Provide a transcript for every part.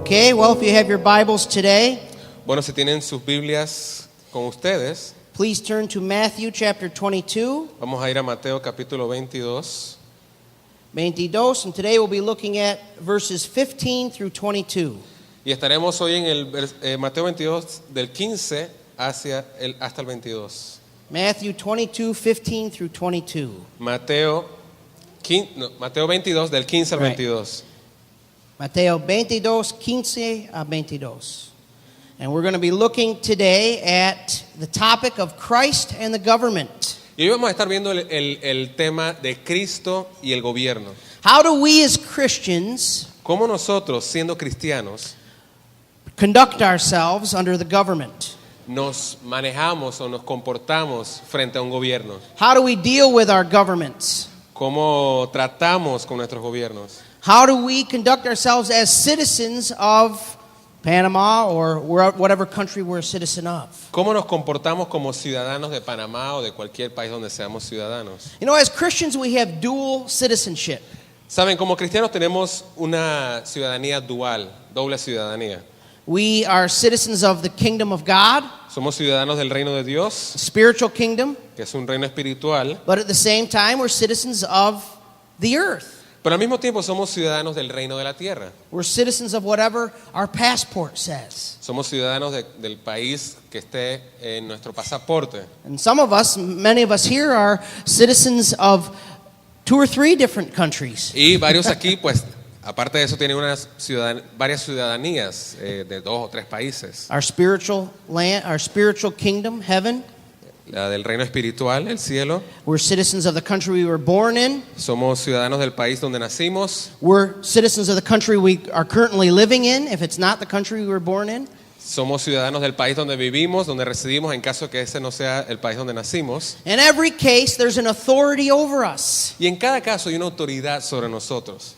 Okay, well, if you have your Bibles today, Bueno, si tienen sus Biblias con ustedes, please turn to Matthew chapter 22, vamos a ir a Mateo capítulo 22. and today we'll be looking at verses 15 through 22. Y estaremos hoy en el Mateo 22 del 15 hasta el 22. Matthew 22, 15 through 22. Mateo 22 del 15 al Right. 22. Mateo 22, 15 a 22. And we're going to be looking today at the topic of Christ and the government. Y hoy vamos a estar viendo el tema de Cristo y el gobierno. How do we as Christians ¿Cómo nosotros, siendo cristianos, conduct ourselves under the government? nos manejamos o nos comportamos frente a un gobierno? How do we deal with our governments? ¿Cómo tratamos con nuestros gobiernos? How do we conduct ourselves as citizens of Panama or whatever country we're a citizen of? ¿Cómo nos comportamos como ciudadanos de Panamá o de cualquier país donde seamos ciudadanos? You know, as Christians, we have dual citizenship. Saben, como cristianos tenemos una ciudadanía dual, doble ciudadanía. We are citizens of the kingdom of God, Somos ciudadanos del reino de Dios, spiritual kingdom, que es un reino espiritual, but at the same time, we're citizens of the earth. pero al mismo tiempo somos ciudadanos del reino de la tierra. We're citizens of whatever our passport says. Somos ciudadanos del país que esté en nuestro pasaporte. And some of us, many of us here, are citizens of 2 or 3 different countries. Y varios aquí, pues, aparte de eso, tienen varias ciudadanías de 2 o 3 países. Our spiritual land, our spiritual kingdom, heaven. La del reino espiritual, el cielo. We're citizens of the country we were born in. Somos ciudadanos del país donde nacimos. We're citizens of the country we are currently living in, if it's not the country we were born in. Somos ciudadanos del país donde vivimos, donde residimos, en caso que ese no sea el país donde nacimos. In every case, there's an authority over us. Y en cada caso hay una autoridad sobre nosotros.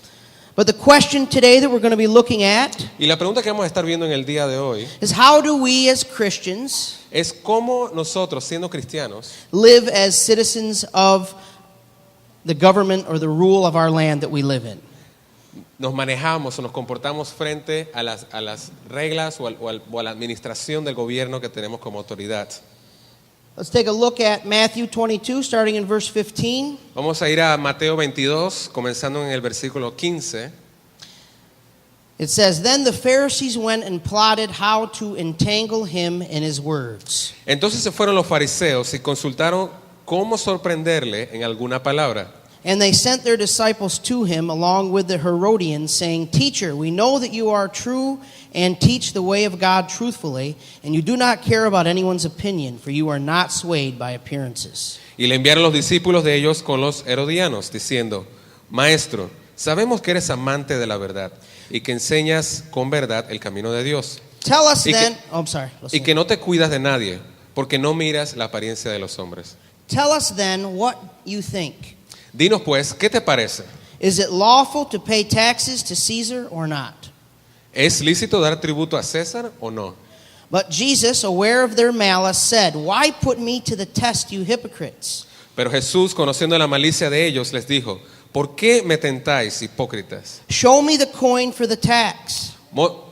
But the question today that we're going to be looking at Y la pregunta que vamos a estar viendo en el día de hoy is how do we as Christians es cómo nosotros, siendo cristianos, live as citizens of the government or the rule of our land that we live in? nos manejamos o nos comportamos frente a las reglas o a la administración del gobierno que tenemos como autoridad. Let's take a look at Matthew 22, starting in verse 15. Vamos a ir a Mateo 22, comenzando en el versículo 15. It says, "Then the Pharisees went and plotted how to entangle him in his words. Entonces se fueron los fariseos y consultaron cómo sorprenderle en alguna palabra. And they sent their disciples to him along with the Herodians, saying, 'Teacher, we know that you are true and teach the way of God truthfully, and you do not care about anyone's opinion, for you are not swayed by appearances.'" Y le enviaron los discípulos de ellos con los herodianos, diciendo: Maestro, sabemos que eres amante de la verdad y que enseñas con verdad el camino de Dios. Tell us Y que- then, oh, I'm sorry. Y que no te cuidas de nadie, porque no miras la apariencia de los hombres. Tell us then what you think. Dinos pues, ¿qué te parece? Is it lawful to pay taxes to Caesar or not? ¿Es lícito dar tributo a César o no? But Jesus, aware of their malice, said, "Why put me to the test, you hypocrites? Pero Jesús, conociendo la malicia de ellos, les dijo: ¿Por qué me tentáis, hipócritas? Show me the coin for the tax."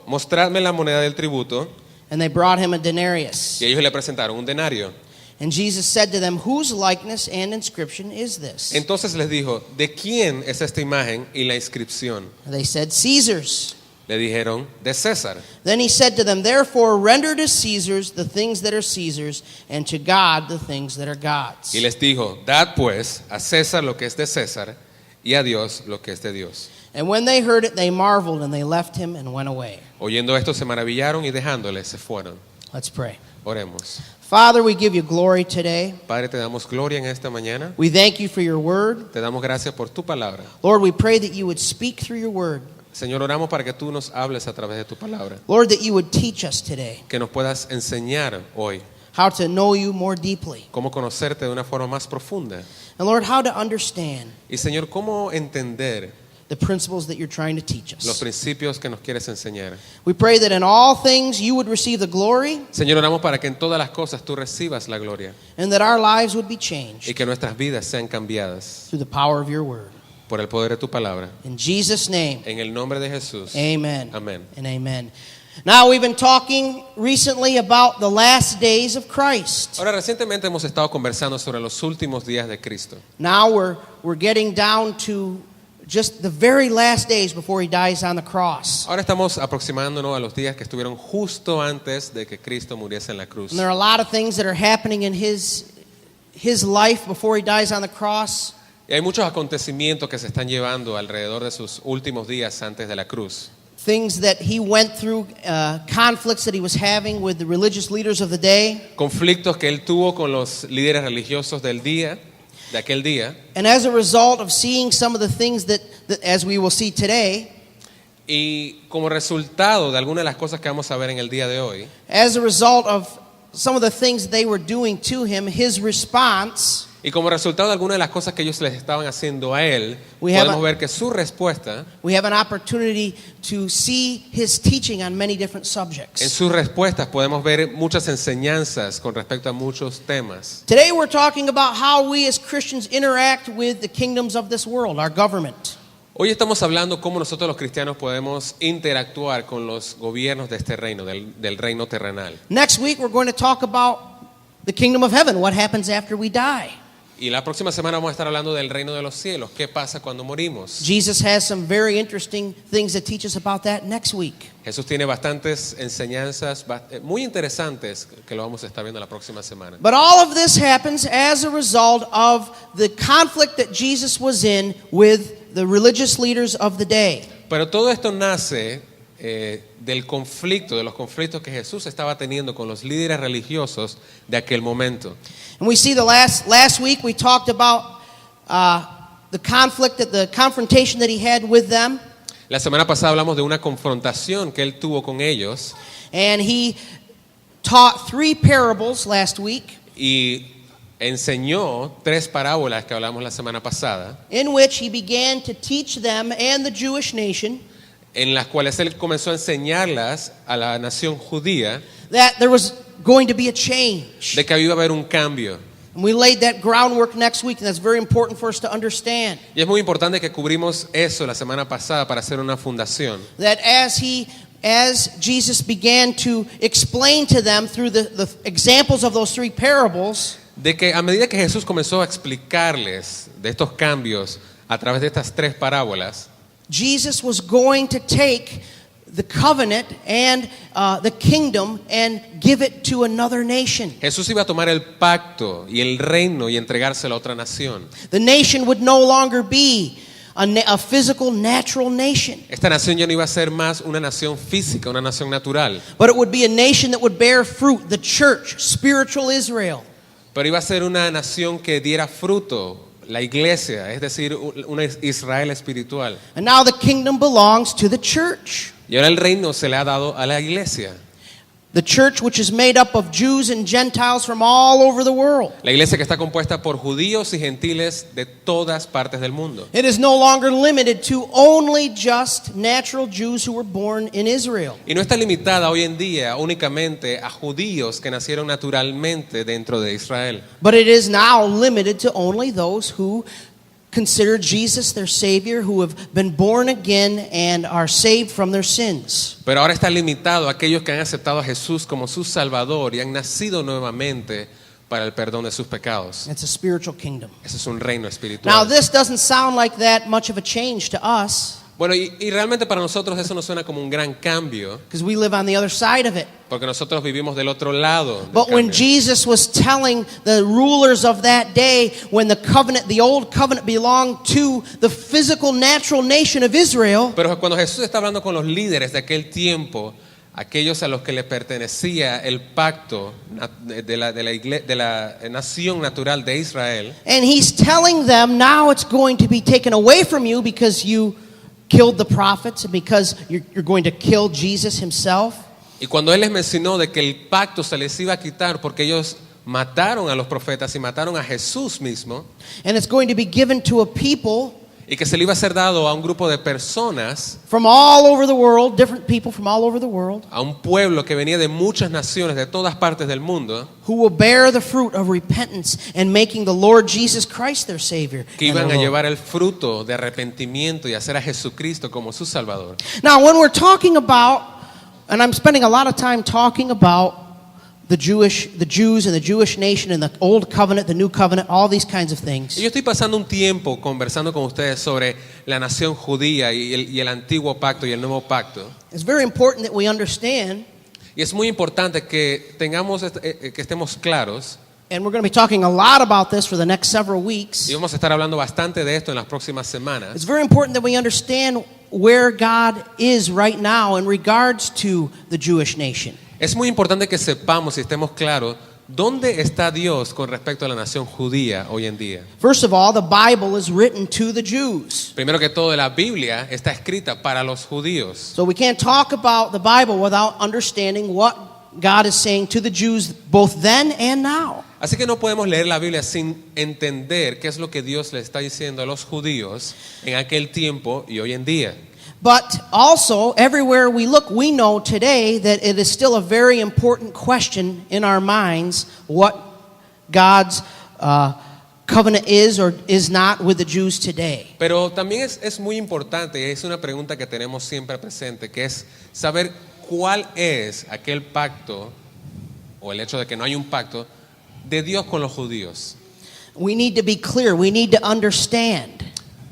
Mostradme la moneda del tributo. And they brought him a denarius. Y ellos le presentaron un denario. And Jesus said to them, "Whose likeness and inscription is this?" Entonces les dijo: ¿De quién es esta imagen y la inscripción? They said, "Caesar's." Le dijeron: de César. Then he said to them, "Therefore render to Caesar's the things that are Caesar's, and to God the things that are God's." Y les dijo: Dad pues a César lo que es de César y a Dios lo que es de Dios. And when they heard it, they marveled, and they left him and went away. Oyendo esto se maravillaron y dejándole se fueron. Let's pray. Oremos. Father, we give you glory today. Padre, te damos gloria en esta mañana. We thank you for your word. Te damos gracias por tu palabra. Lord, we pray that you would speak through your word. Señor, oramos para que tú nos hables a través de tu palabra. Lord, that you would teach us today Que nos puedas enseñar hoy how to know you more deeply. cómo conocerte de una forma más profunda. And Lord, how to understand Y Señor, cómo entender the principles that you're trying to teach los us. principios que nos quieres enseñar. We pray that in all things you would receive the glory Señor, oramos para que en todas las cosas tú recibas la gloria and that our lives would be y changed que nuestras vidas sean cambiadas through the power of your word. por el poder de tu palabra. In Jesus' name, En el nombre de Jesús. amen. Amén. And amen. Now, we've been talking recently about the last days of Christ. Ahora, recientemente hemos estado conversando sobre los últimos días de Cristo. Now we're getting down to just the very last days before he dies on the cross. Ahora estamos aproximándonos a los días que estuvieron justo antes de que Cristo muriese en la cruz. And there are a lot of things that are happening in his life before he dies on the cross. Y hay muchos acontecimientos que se están llevando alrededor de sus últimos días antes de la cruz. Things that he went through, conflicts that he was having with the religious leaders of the day. Conflictos que él tuvo con los líderes religiosos de aquel día. And as a result of seeing some of the things that as we will see today, Y como resultado de algunas de las cosas que vamos a ver en el día de hoy, as a result of some of the things they were doing to him, his response, y como resultado de algunas de las cosas que ellos les estaban haciendo a él, We have podemos a- ver que su respuesta, we have an opportunity to see his teaching on many different en subjects. sus respuestas podemos ver muchas enseñanzas con respecto a muchos temas. Today we're talking about how we as Christians interact with the kingdoms of this world, our government. Hoy estamos hablando cómo nosotros los cristianos podemos interactuar con los gobiernos de este reino, del reino terrenal. Next week we're going to talk about the kingdom of heaven, what happens after we die. Y la próxima semana vamos a estar hablando del reino de los cielos, qué pasa cuando morimos. Jesus has some very interesting things that teach us about that next week. Jesús tiene bastantes enseñanzas muy interesantes que lo vamos a estar viendo la próxima semana. But all of this happens as a result of the conflict that Jesus was in with the religious leaders of the day. Pero todo esto nace del conflicto, de los conflictos que Jesús estaba teniendo con los líderes religiosos de aquel momento. And we see the last week we talked about the confrontation that he had with them. La semana pasada hablamos de una confrontación que él tuvo con ellos And he taught 3 parables last week y enseñó 3 parábolas que hablamos la semana pasada, in which he began to teach them and the Jewish nation en las cuales él comenzó a enseñarlas a la nación judía that there was going to be a change. de que iba a haber un cambio. And we laid that groundwork next week, and that's very important for us to understand. Y es muy importante que cubrimos eso la semana pasada para hacer una fundación. That as Jesus began to explain to them through the examples of those 3 parables, De que a medida que Jesús comenzó a explicarles de estos cambios a través de estas 3 parábolas, Jesus was going to take the covenant and the kingdom and give it to another nation. Jesús iba a tomar el pacto y el reino y entregárselo a otra nación. The nation would no longer be a physical, natural nation, Esta nación ya no iba a ser más una nación física, una nación natural, but it would be a nation that would bear fruit, the church, spiritual Israel. pero iba a ser una nación que diera fruto, la iglesia, es decir, una Israel espiritual. And now the kingdom belongs to the church. Y ahora el reino se le ha dado a la iglesia. The church, which is made up of Jews and Gentiles from all over the world. La iglesia que está compuesta por judíos y gentiles de todas partes del mundo. It is no longer limited to only just natural Jews who were born in Israel. Y no está limitada hoy en día únicamente a judíos que nacieron naturalmente dentro de Israel. But it is now limited to only those who consider Jesus their Savior, who have been born again and are saved from their sins. Pero ahora está limitado a aquellos que han aceptado a Jesús como su Salvador y han nacido nuevamente para el perdón de sus pecados. It's a spiritual kingdom. Ese es un reino Now, espiritual. this doesn't sound like that much of a change to us Bueno, y realmente para nosotros eso no suena como un gran cambio, because we live on the other side of it. porque nosotros vivimos del otro lado del But when cambio. Jesus was telling the rulers of that day, when the old covenant belonged to the physical, natural nation of Israel, Pero cuando Jesús está hablando con los líderes de aquel tiempo, aquellos a los que le pertenecía el pacto de la nación natural de Israel, and he's telling them now it's going to be taken away from you because you killed the prophets and because you're going to kill Jesus himself. y cuando él les mencionó de que el pacto se les iba a quitar porque ellos mataron a los profetas y mataron a Jesús mismo, And it's going to be given to a people y que se le iba a ser dado a un grupo de personas, from all over the world, different people from all over the world, a un pueblo que venía de muchas naciones, de todas partes del mundo, who will bear the fruit of repentance and making the Lord Jesus Christ their Savior. que and iban a their Lord. llevar el fruto de arrepentimiento y hacer a Jesucristo como su Salvador. Now, when we're talking about, and I'm spending a lot of time talking about the Jews and the Jewish nation and the Old Covenant, the New Covenant, all these kinds of things. Y yo estoy pasando un tiempo conversando con ustedes sobre la nación judía y el antiguo pacto y el nuevo pacto. It's very important that we understand, Y es muy importante que que estemos claros, and we're going to be talking a lot about this for the next several weeks. y vamos a estar hablando bastante de esto en las próximas semanas. It's very important that we understand where God is right now in regards to the Jewish nation. Es muy importante que sepamos y estemos claros dónde está Dios con respecto a la nación judía hoy en día. First of all, the Bible is written to the Jews. Primero que todo, la Biblia está escrita para los judíos. So we can't talk about the Bible without understanding what God is saying to the Jews both then and now. Así que no podemos leer la Biblia sin entender qué es lo que Dios le está diciendo a los judíos en aquel tiempo y hoy en día. But also, everywhere we look, we know today that it is still a very important question in our minds what God's covenant is or is not with the Jews today. Pero también es muy importante, es una pregunta que tenemos siempre presente, que es saber cuál es aquel pacto o el hecho de que no hay un pacto de Dios con los judíos. We need to be clear. We need to understand.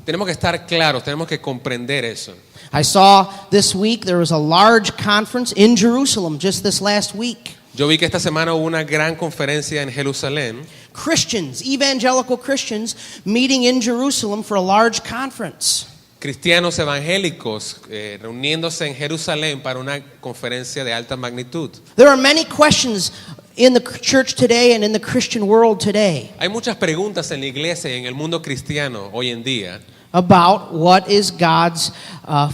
Tenemos que estar claros, tenemos que comprender eso. I saw this week there was a large conference in Jerusalem just this last week. Yo vi que esta semana hubo una gran conferencia en Jerusalén. Christians, evangelical Christians, meeting in Jerusalem for a large conference. Cristianos evangélicos reuniéndose en Jerusalén para una conferencia de alta magnitud. There are many questions in the church today and in the Christian world today Hay muchas preguntas en la iglesia y en el mundo cristiano hoy en día about what is God's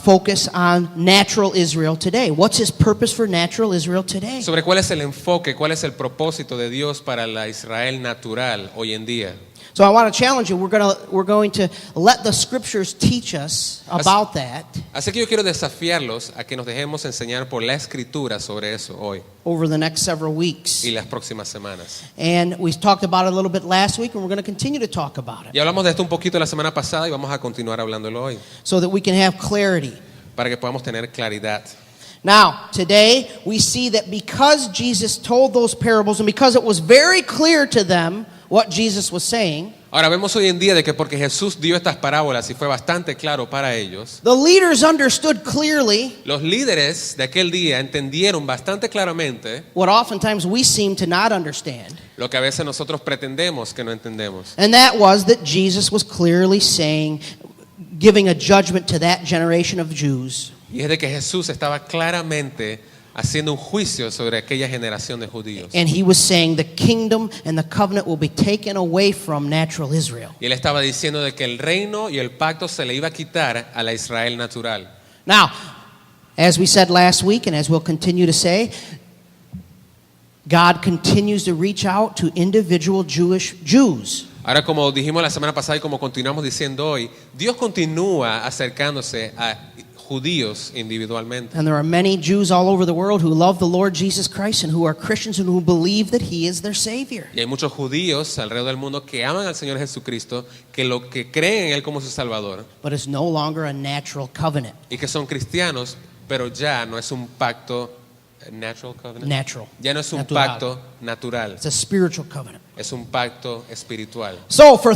focus on natural Israel today. What's His purpose for natural Israel today? sobre cuál es el enfoque, cuál es el propósito de Dios para la Israel natural hoy en día. So I want to challenge you. We're going to let the scriptures teach us about that Así que yo quiero desafiarlos a que nos dejemos enseñar por la escritura sobre eso hoy over the next several weeks. y las próximas semanas. And we talked about it a little bit last week, and we're going to continue to talk about it Y hablamos de esto un poquito la semana pasada y vamos a continuar hablándolo hoy so that we can have clarity. para que podamos tener claridad. Now, today we see that because Jesus told those parables and because it was very clear to them what Jesus was saying, Ahora vemos hoy en día de que porque Jesús dio estas parábolas y fue bastante claro para ellos, the leaders understood clearly los líderes de aquel día entendieron bastante claramente what oftentimes we seem to not understand. lo que a veces nosotros pretendemos que no entendemos. And that was that Jesus was clearly saying, giving a judgment to that generation of Jews. Y es de que Jesús estaba claramente haciendo un juicio sobre aquella generación de judíos. And he was saying the kingdom and the covenant will be taken away from natural Israel. Y él estaba diciendo de que el reino y el pacto se le iba a quitar a la Israel natural. Now, as we said last week and as we'll continue to say, God continues to reach out to individual Jews. Ahora, como dijimos la semana pasada y como continuamos diciendo hoy, Dios continúa acercándose a judíos individualmente. And there are many Jews all over the world who love the Lord Jesus Christ and who are Christians and who believe that He is their Savior. Y hay muchos judíos alrededor del mundo que aman al Señor Jesucristo, que creen en Él como su Salvador But it's no longer a natural covenant. y que son cristianos, pero ya no es un pacto natural covenant. Natural. Ya no es un Natural. pacto natural, It's a spiritual covenant. es un pacto espiritual. So for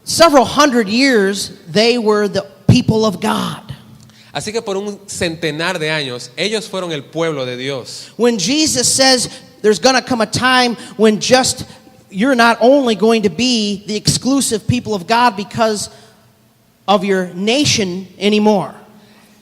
several hundred years, they were the people of God. Así que por un centenar de años, ellos fueron el pueblo de Dios. When Jesus says there's going to come a time when you're not only going to be the exclusive people of God because of your nation anymore.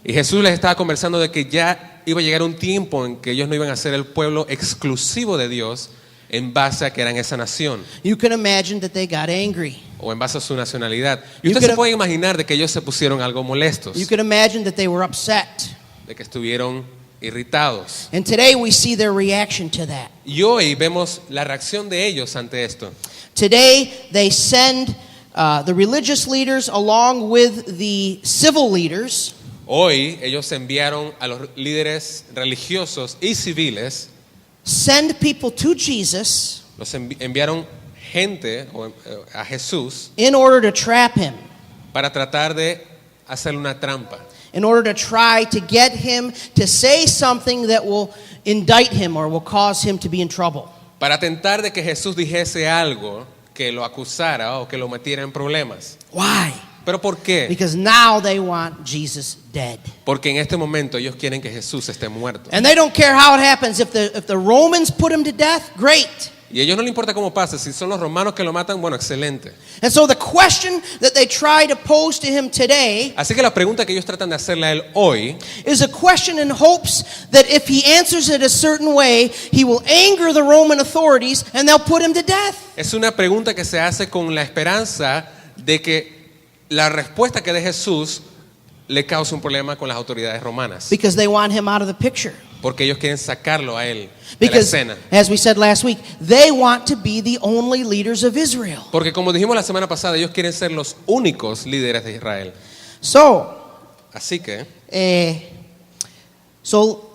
Y Jesús les estaba conversando de que ya iba a llegar un tiempo en que ellos no iban a ser el pueblo exclusivo de Dios en base a que eran esa nación You can imagine that they got angry. o en base a su nacionalidad. Y You usted se could- puede imaginar de que ellos se pusieron algo molestos, You can imagine that they were upset. de que estuvieron irritados. And today we see their reaction to that. Y hoy vemos la reacción de ellos ante esto. Today they send the religious leaders along with the civil leaders Hoy ellos enviaron a los líderes religiosos y civiles, send people to Jesus los enviaron gente a Jesús in order to trap him, para tratar de hacerle una trampa, in order to try to get him to say something that will indict him or will cause him to be in trouble. para tentar de que Jesús dijese algo que lo acusara o que lo metiera en problemas. Why? ¿Pero por qué? Because now they want Jesus dead. Porque en este momento ellos quieren que Jesús esté muerto. And they don't care how it happens. If the Romans put him to death, great. Y a ellos no les importa cómo pase. Si son los romanos que lo matan, bueno, excelente. And so the question that they try to pose to him today Así que la pregunta que ellos tratan de hacerle a él hoy is a question in hopes that if he answers it a certain way, he will anger the Roman authorities and they'll put him to death. es una pregunta que se hace con la esperanza de que la respuesta que dé Jesús le cause un problema con las autoridades romanas. Because they want him out of the picture. Porque ellos quieren sacarlo a él de la Because, escena. as we said last week, they want to be the only leaders of Israel. Porque como dijimos la semana pasada, ellos quieren ser los únicos líderes de Israel. So, Así que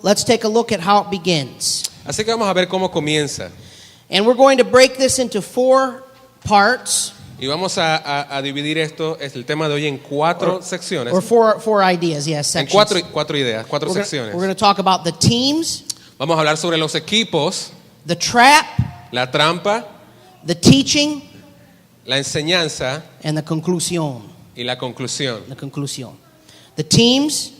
let's take a look at how it begins. vamos a ver cómo comienza. And we're going to break this into 4 parts, Y vamos a dividir esto, es el tema de hoy, en 4 secciones. or four ideas, yes, En sections. cuatro ideas, 4 secciones. We're going to talk about the teams, Vamos a hablar sobre los equipos, the trap, la trampa, the teaching, la enseñanza and the conclusion. y la conclusión. The conclusion. The teams,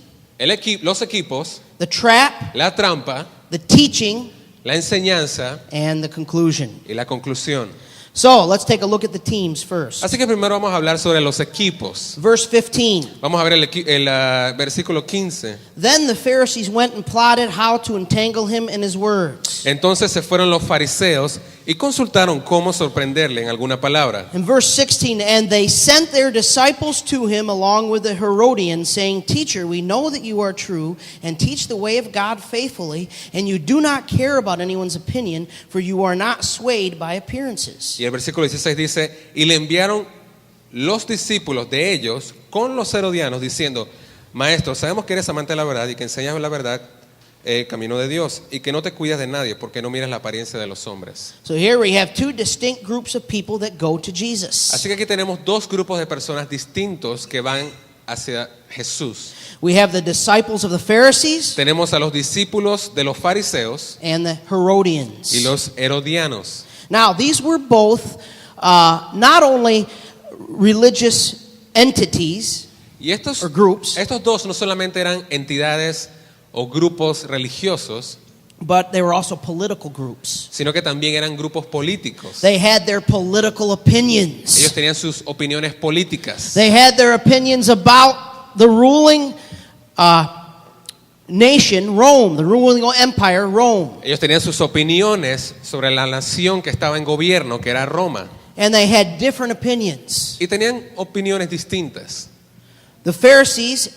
Los equipos, the trap, la trampa, the teaching, la enseñanza and the conclusion. y la conclusión. So, let's take a look at the teams first. Así que primero vamos a hablar sobre los equipos. Verse 15. Vamos a ver el versículo 15. Then the Pharisees went and plotted how to entangle him in his words. Entonces se fueron los fariseos y consultaron cómo sorprenderle en alguna palabra. In verse 16, and they sent their disciples to him along with the Herodians, saying, Teacher, we know that you are true and teach the way of God faithfully, and you do not care about anyone's opinion, for you are not swayed by appearances. Y el versículo 16 dice, y le enviaron los discípulos de ellos con los herodianos diciendo, Maestro, sabemos que eres amante de la verdad y que enseñas la verdad, camino de Dios, y que no te cuidas de nadie porque no miras la apariencia de los hombres. So here we have 2 distinct groups of people that go to Jesus. Así que aquí tenemos 2 grupos de personas distintos que van hacia Jesús. We have the disciples of the Pharisees Tenemos a los discípulos de los fariseos and the Herodians. y los herodianos. Now, these were both not only religious entities Y or groups, estos 2 no solamente eran entidades o grupos religiosos, but they were also political groups. sino que también eran grupos políticos. They had their political Ellos opinions. tenían sus opiniones políticas. They had their opinions about the ruling nation, Rome, the ruling empire, Rome. Ellos tenían sus opiniones sobre la nación que estaba en gobierno, que era Roma. And they had different opinions. Y tenían opiniones distintas. The Pharisees,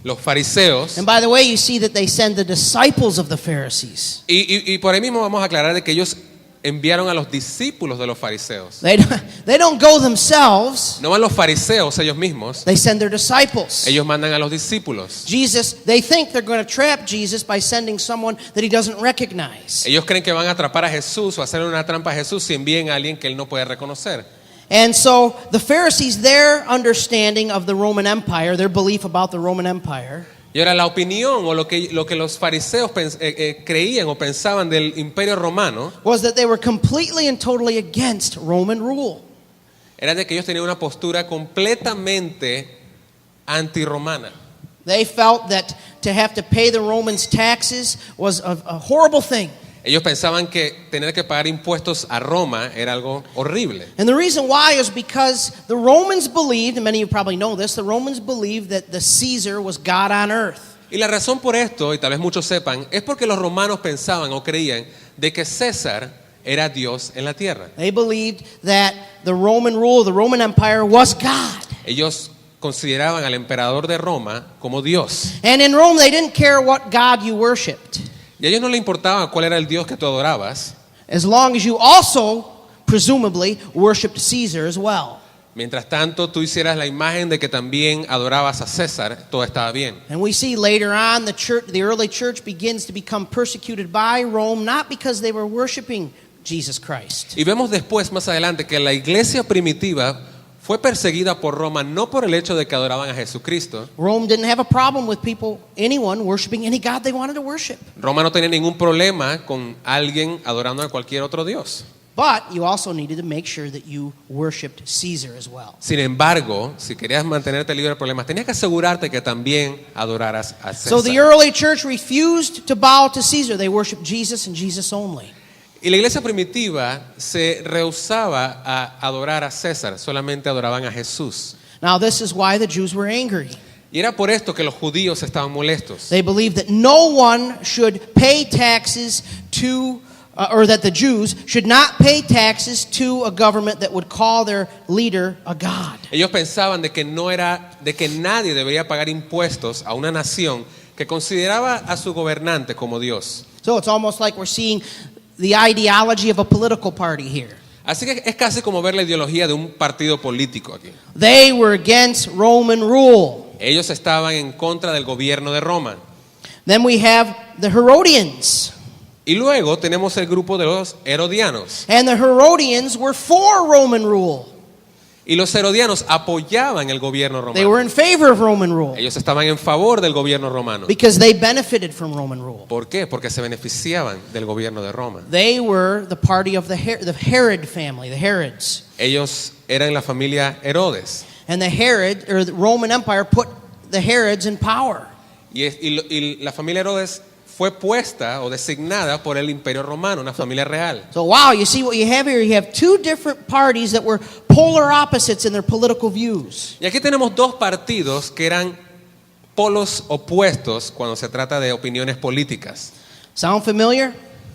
Los fariseos, and by the way, you see that they send the disciples of the Pharisees. y por ahí mismo vamos a aclarar de que ellos enviaron a los discípulos de los fariseos. They don't go themselves. No van los fariseos ellos mismos, They send their disciples. ellos mandan a los discípulos. They think they're going to trap Jesus by sending someone that he doesn't recognize. Ellos creen que van a atrapar a Jesús o hacerle una trampa a Jesús si envían a alguien que él no puede reconocer. And so the Pharisees, their understanding of the Roman Empire, their belief about the Roman Empire, Y ahora la opinión o lo que los fariseos creían o pensaban del imperio romano was that they were completely and totally against Roman rule. era de que ellos tenían una postura completamente antirromana. They felt that to have to pay the Romans taxes was a horrible thing. Ellos pensaban que tener que pagar impuestos a Roma era algo horrible. And the reason why is because the Romans believed, and many of you probably know this, the Romans believed that the Caesar was God on earth. Y la razón por esto, y tal vez muchos sepan, es porque los romanos pensaban o creían de que César era Dios en la tierra. They believed that the Roman rule, the Roman Empire was God. Ellos consideraban al emperador de Roma como Dios. And in Rome, they didn't care what God you worshipped, Y a ellos no les importaba cuál era el Dios que tú adorabas, as long as you also, presumably, worshipped Caesar as well. Mientras tanto, tú hicieras la imagen de que también adorabas a César, todo estaba bien. And we see later on the early church begins to become persecuted by Rome, not because they were worshiping Jesus Christ. Y vemos después, más adelante, que la iglesia primitiva fue perseguida por Roma no por el hecho de que adoraban a Jesucristo. Rome didn't have a problem with anyone worshiping any god they wanted to worship. Roma no tenía ningún problema con alguien adorando a cualquier otro dios. But you also needed to make sure that you worshiped Caesar as well. Sin embargo, si querías mantenerte libre de problemas, tenías que asegurarte que también adoraras a César. So the early church refused to bow to Caesar. They worshiped Jesus and Jesus only. Y la iglesia primitiva se rehusaba a adorar a César, solamente adoraban a Jesús. Now this is why the Jews were angry. Y era por esto que los judíos estaban molestos. They believed that no one should pay taxes to or that the Jews should not pay taxes to a government that would call their leader a god. Ellos pensaban de que nadie debería pagar impuestos a una nación que consideraba a su gobernante como Dios. So it's almost like we're seeing the ideology of a political party here. Así que es casi como ver la ideología de un partido político aquí. They were against Roman rule. Ellos estaban en contra del gobierno de Roma. Then we have the Herodians. Y luego tenemos el grupo de los herodianos. And the Herodians were for Roman rule. Y los herodianos apoyaban el gobierno They romano. were in favor of Roman rule Ellos estaban en favor del gobierno romano. because they benefited from Roman rule. ¿Por qué? Porque se beneficiaban del gobierno de Roma. They were the party of the Herod family, the Herods. Ellos eran la familia Herodes. And the Roman Empire put the Herods in power. Y la familia Herodes fue puesta o designada por el imperio romano, una familia real. So wow, you see what you have here? You have two different parties that were polar opposites in their political views. Y aquí tenemos dos partidos que eran polos opuestos cuando se trata de opiniones políticas. Sound familiar?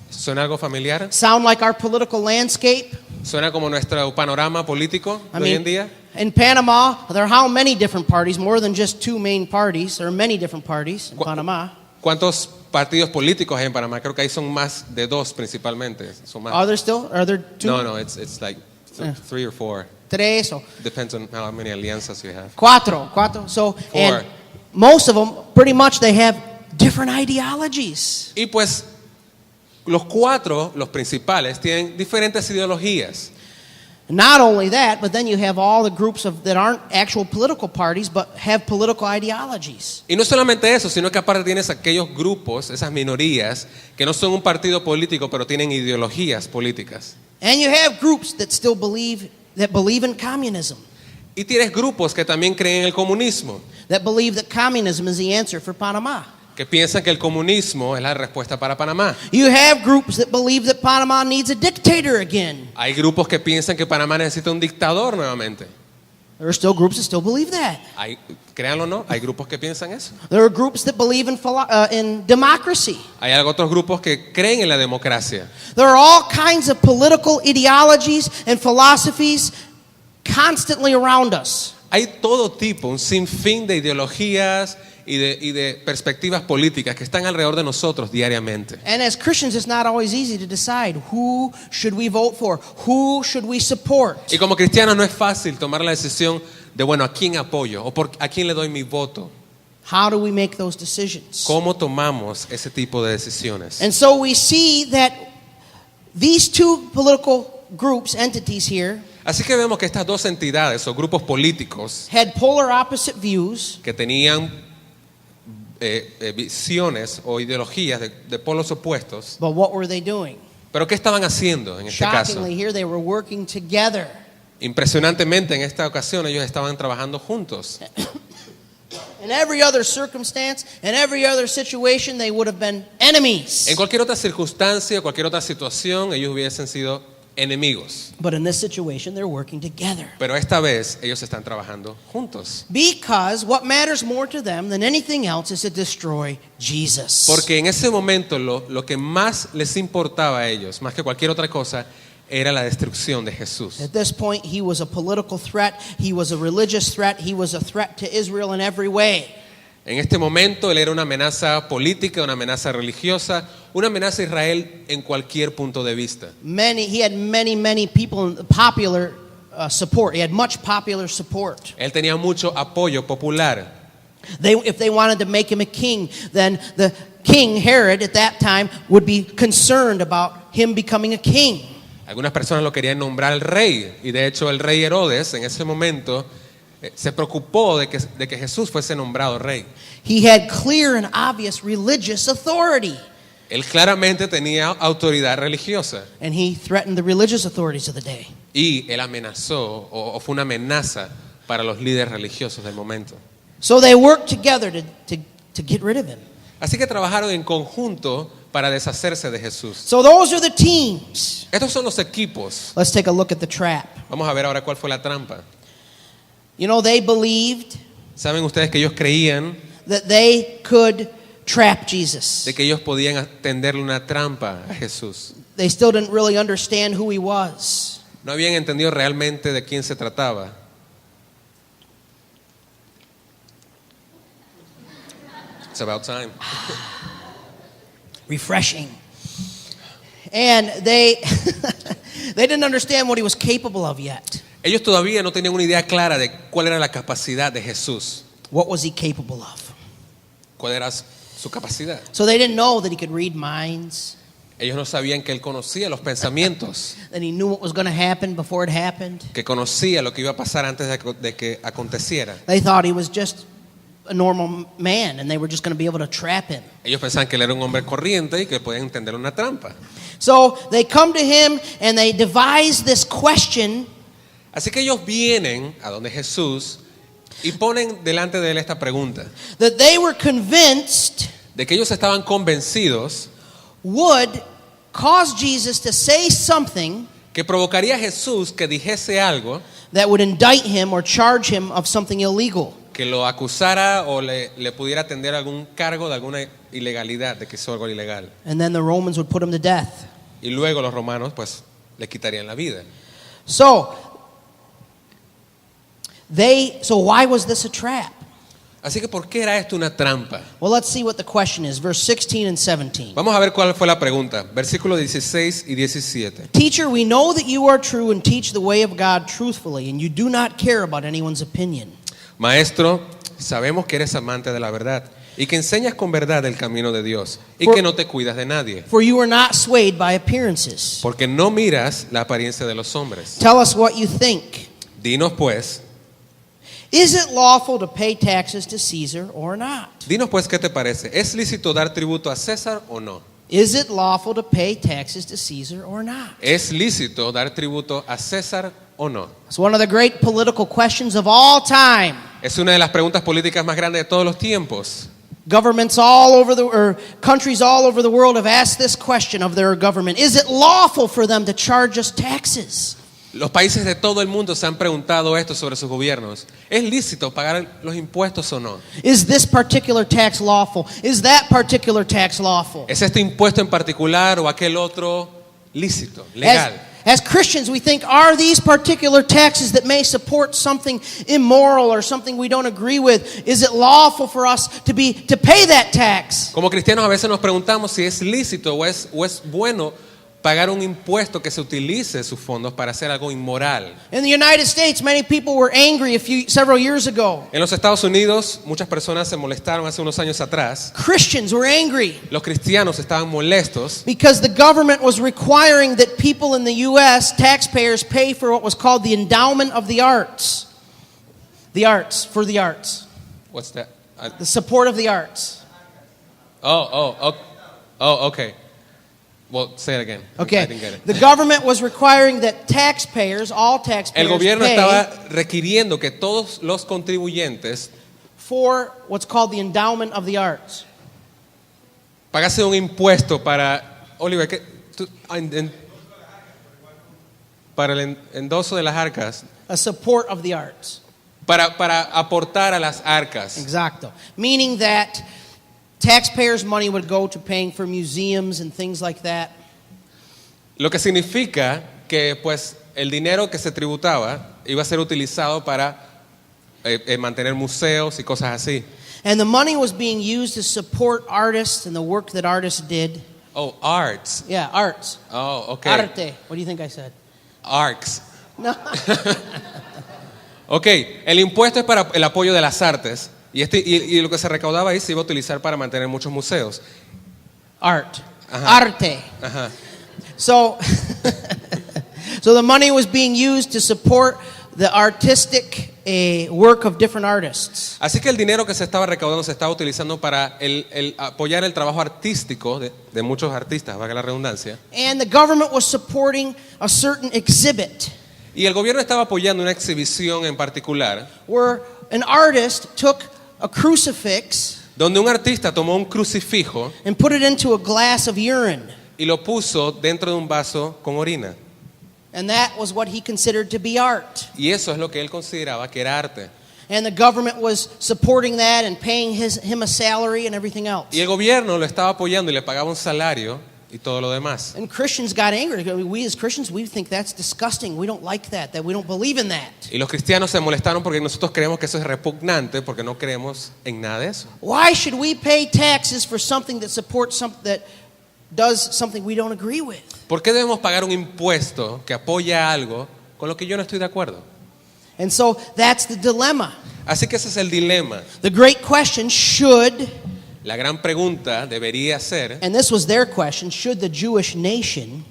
¿Suena algo familiar? Sound like our political landscape? ¿Suena como nuestro panorama político de hoy en día? In Panama, there are how many different parties? More than just two main parties. There are many different parties in Panama. ¿Cuántos partidos políticos hay en Panamá? Creo que ahí son más de dos principalmente. Son más. Are there two? No, it's like 3 or 4. Tres o Depends on how many alianzas you have. cuatro. So, and most of them, pretty much, they have different ideologies. Y pues los cuatro, los principales, tienen diferentes ideologías. Not only that, but then you have all the groups that aren't actual political parties, but have political ideologies. Y no solamente eso, sino que aparte tienes aquellos grupos, esas minorías, que no son un partido político, pero tienen ideologías políticas. And you have groups that still believe in communism, Y tienes grupos que también creen en el comunismo, that believe that communism is the answer for Panama. que piensan que el comunismo es la respuesta para Panamá. You have groups that believe that Panama needs a dictator again. Hay grupos que piensan que Panamá necesita un dictador nuevamente. There are still groups that still believe that. Créanlo o no, hay grupos que piensan eso. There are groups that believe in democracy. Hay otros grupos que creen en la democracia. There are all kinds of political ideologies and philosophies constantly around us. Hay todo tipo, un sinfín de ideologías y de perspectivas políticas que están alrededor de nosotros diariamente. And as Christians, it's not always easy to decide who should we vote for, who should we support. Y como cristianos no es fácil tomar la decisión de, bueno, ¿a quién apoyo? O a quién le doy mi voto. How do we make those decisions? ¿Cómo tomamos ese tipo de decisiones? And so we see that these two political groups, entities here, Así que vemos que estas dos entidades o grupos políticos had polar opposite views, que tenían visiones o ideologías de polos opuestos, but what were they doing? pero ¿qué estaban haciendo en este caso? Shockingly, here they were working together. Impresionantemente en esta ocasión ellos estaban trabajando juntos. In every other circumstance, in every other situation, they would have been enemies. En cualquier otra circunstancia, cualquier otra situación, ellos hubiesen sido enemigos. But in this situation, they're working together. Pero esta vez ellos están trabajando juntos. Because what matters more to them than anything else is to destroy Jesus. Porque en ese momento lo que más les importaba a ellos, más que cualquier otra cosa, era la destrucción de Jesús. At this point, he was a political threat, he was a religious threat, he was a threat to Israel in every way. En este momento él era una amenaza política, una amenaza religiosa, una amenaza a Israel en cualquier punto de vista. He had many people, popular support. He had much popular support. Él tenía mucho apoyo popular. If they wanted to make him a king, then the king, Herod, at that time, would be concerned about him becoming a king. Algunas personas lo querían nombrar rey, y de hecho el rey Herodes en ese momento se preocupó de que Jesús fuese nombrado rey. He had clear and obvious religious authority. Él claramente tenía autoridad religiosa, And he threatened the religious authorities of the day. y él amenazó o fue una amenaza para los líderes religiosos del momento. So they worked together to get rid of him. Así que trabajaron en conjunto para deshacerse de Jesús. So those are the teams. Estos son los equipos. Let's take a look at the trap. Vamos a ver ahora cuál fue la trampa. You know, they believed ¿Saben ustedes que ellos creían that they could trap Jesus. de que ellos podían tenderle una trampa a Jesús? They still didn't really understand who he was. No habían entendido realmente de quién se trataba. It's about time. Refreshing. And they they didn't understand what he was capable of yet. Ellos todavía no tenían una idea clara de cuál era la capacidad de Jesús. What was he capable of? ¿Cuál era su capacidad? So they didn't know that he could read minds, Ellos no sabían que él conocía los pensamientos, that he knew what was going to happen before it happened. que conocía lo que iba a pasar antes de que aconteciera. They thought he was just a normal man and they were just going to be able to trap him. Ellos pensaban que él era un hombre corriente y que podían entender una trampa. So they come to him and they devise this question. Así que ellos vienen a donde Jesús y ponen delante de él esta pregunta, That they were convinced de que ellos estaban convencidos would cause Jesus to say something que provocaría a Jesús que dijese algo that would indict him or charge him of something illegal. que lo acusara o le pudiera tender algún cargo de alguna ilegalidad, de que hizo algo ilegal. And then the Romans would put him to death. Y luego los romanos pues le quitarían la vida. So why was this a trap? Así que ¿por qué era esto una trampa? Well, let's see what the question is. Verse 16 and 17. Vamos a ver cuál fue la pregunta. Versículos 16 y 17. Teacher, we know that you are true and teach the way of God truthfully, and you do not care about anyone's opinion. Maestro, sabemos que eres amante de la verdad y que enseñas con verdad el camino de Dios y que no te cuidas de nadie, For you are not swayed by appearances. porque no miras la apariencia de los hombres. Tell us what you think. Dinos pues lawful to pay taxes to Caesar or not? Dinos pues qué te parece. ¿Es lícito dar tributo a César o no? Is it lawful to pay taxes to Caesar or not? ¿Es lícito dar tributo a César o no? It's one of the great political questions of all time. Es una de las preguntas políticas más grandes de todos los tiempos. Governments all over countries all over the world have asked this question of their government. Is it lawful for them to charge us taxes? Los países de todo el mundo se han preguntado esto sobre sus gobiernos. ¿Es lícito pagar los impuestos o no? Is this particular tax lawful? Is that particular tax lawful? ¿Es este impuesto en particular o aquel otro lícito, legal? As Christians, we think, are these particular taxes that may support something immoral or something we don't agree with, is it lawful for us to pay that tax? Como cristianos a veces nos preguntamos si es lícito o es bueno pagar un impuesto que se utilice sus fondos para hacer algo inmoral. In the United States, many people were angry several years ago. En los Estados Unidos, muchas personas se molestaron hace unos años atrás. Christians were angry Los cristianos estaban molestos because the government was requiring that people in the U.S., taxpayers, pay for what was called the endowment of the arts. The arts, for the arts. What's that? The support of the arts. Okay. Well, say it again. I Okay. didn't get it. The government was requiring that taxpayers, all taxpayers, El gobierno pay estaba requiriendo que todos los contribuyentes for what's called the endowment of the arts. pagasen un impuesto para Oliver, para el endoso de las arcas, A support of the arts. para aportar a las arcas. Exacto. Meaning that taxpayers' money would go to paying for museums and things like that. Lo que significa que pues el dinero que se tributaba iba a ser utilizado para mantener museos y cosas así. And the money was being used to support artists and the work that artists did. Oh, arts. Yeah, arts. Oh, okay. Arte. What do you think I said? Arcs. No. Ok, el impuesto es para el apoyo de las artes y lo que se recaudaba ahí se iba a utilizar para mantener muchos museos. Art. Ajá. Arte. Ajá. So, so the money was being used to support the artistic work of different artists. Así que el dinero que se estaba recaudando se estaba utilizando para el apoyar el trabajo artístico de muchos artistas, valga la redundancia. And the government was supporting a certain exhibit Y el gobierno estaba apoyando una exhibición en particular, where an artist took a crucifix donde un artista tomó un crucifijo and put it into a glass of urine. y lo puso dentro de un vaso con orina. And that was what he considered to be art. Y eso es lo que él consideraba que era arte. And the government was supporting that and paying him a salary and everything else. Y el gobierno lo estaba apoyando y le pagaba un salario y todo lo demás. And Christians got angry. We as Christians, we think that's disgusting. We don't like that we don't believe in that. Y los cristianos se molestaron porque nosotros creemos que eso es repugnante, porque no creemos en nada de eso. Why should we pay taxes for something that supports something that does something we don't agree with? ¿Por qué debemos pagar un impuesto que apoya algo con lo que yo no estoy de acuerdo? And so that's the dilemma. Así que ese es el dilema. The great question should, La gran pregunta debería ser, and this was their question, should the Jewish nation,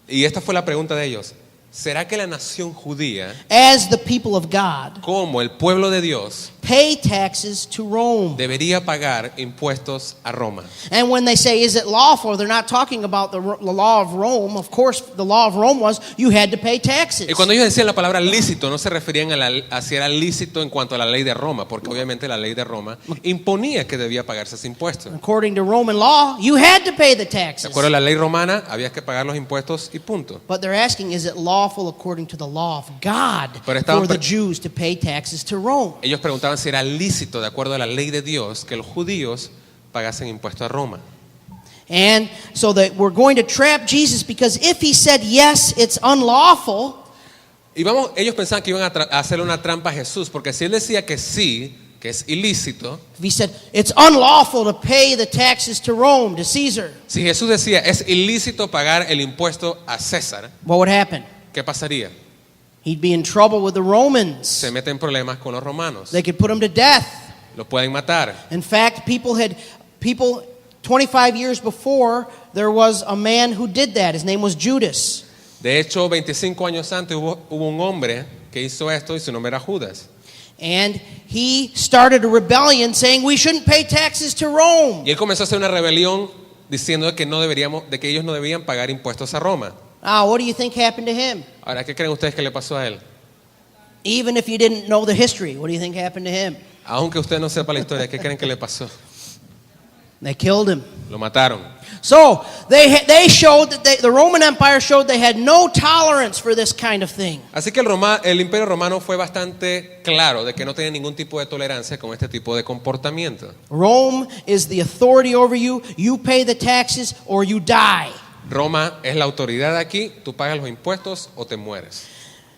y esta fue la pregunta de ellos, ¿será que la nación judía, as the people of God, como el pueblo de Dios, pay taxes to Rome? debería pagar impuestos a Roma? And when they say, is it lawful, they're not talking about the law of Rome. Of course, the law of Rome was you had to pay taxes. Y cuando ellos decían la palabra lícito, no se referían a si era lícito en cuanto a la ley de Roma, porque obviamente la ley de Roma imponía que debía pagarse ese impuesto. According to Roman law, you had to pay the De taxes. acuerdo a la ley romana, había que pagar los impuestos y punto. But they're asking, is it lawful according to the law of God Pero estaban for the pre- Jews to pay taxes to Rome? Ellos preguntaban si era lícito, de acuerdo a la ley de Dios, que los judíos pagasen impuestos a Roma. And so that we're going to trap Jesus because if he said yes, it's unlawful, Y ellos pensaban que iban a hacerle una trampa a Jesús, porque si él decía que sí, que es ilícito, if he said it's unlawful to pay the taxes to Rome, to Caesar, si Jesús decía es ilícito pagar el impuesto a César, what would happen? ¿qué pasaría? He'd be in trouble with the Romans. Se meten en problemas con los romanos. They could put him to death. Los pueden matar. In fact, people 25 years before, there was a man who did that. His name was Judas. De hecho, 25 años antes hubo un hombre que hizo esto y su nombre era Judas. And he started a rebellion saying we shouldn't pay taxes to Rome. Y él comenzó a hacer una rebelión diciendo que de que ellos no debían pagar impuestos a Roma. What do you think happened to him? Ahora, ¿qué creen ustedes que le pasó a él? Even if you didn't know the history, what do you think happened to him? Aunque usted no sepa la historia, ¿qué creen que le pasó? They killed him. Lo mataron. So they showed that the Roman Empire showed they had no tolerance for this kind of thing. Así que el imperio romano fue bastante claro de que no tenía ningún tipo de tolerancia con este tipo de comportamiento. Rome is the authority over you. You pay the taxes or you die. Roma es la autoridad aquí, tú pagas los impuestos o te mueres.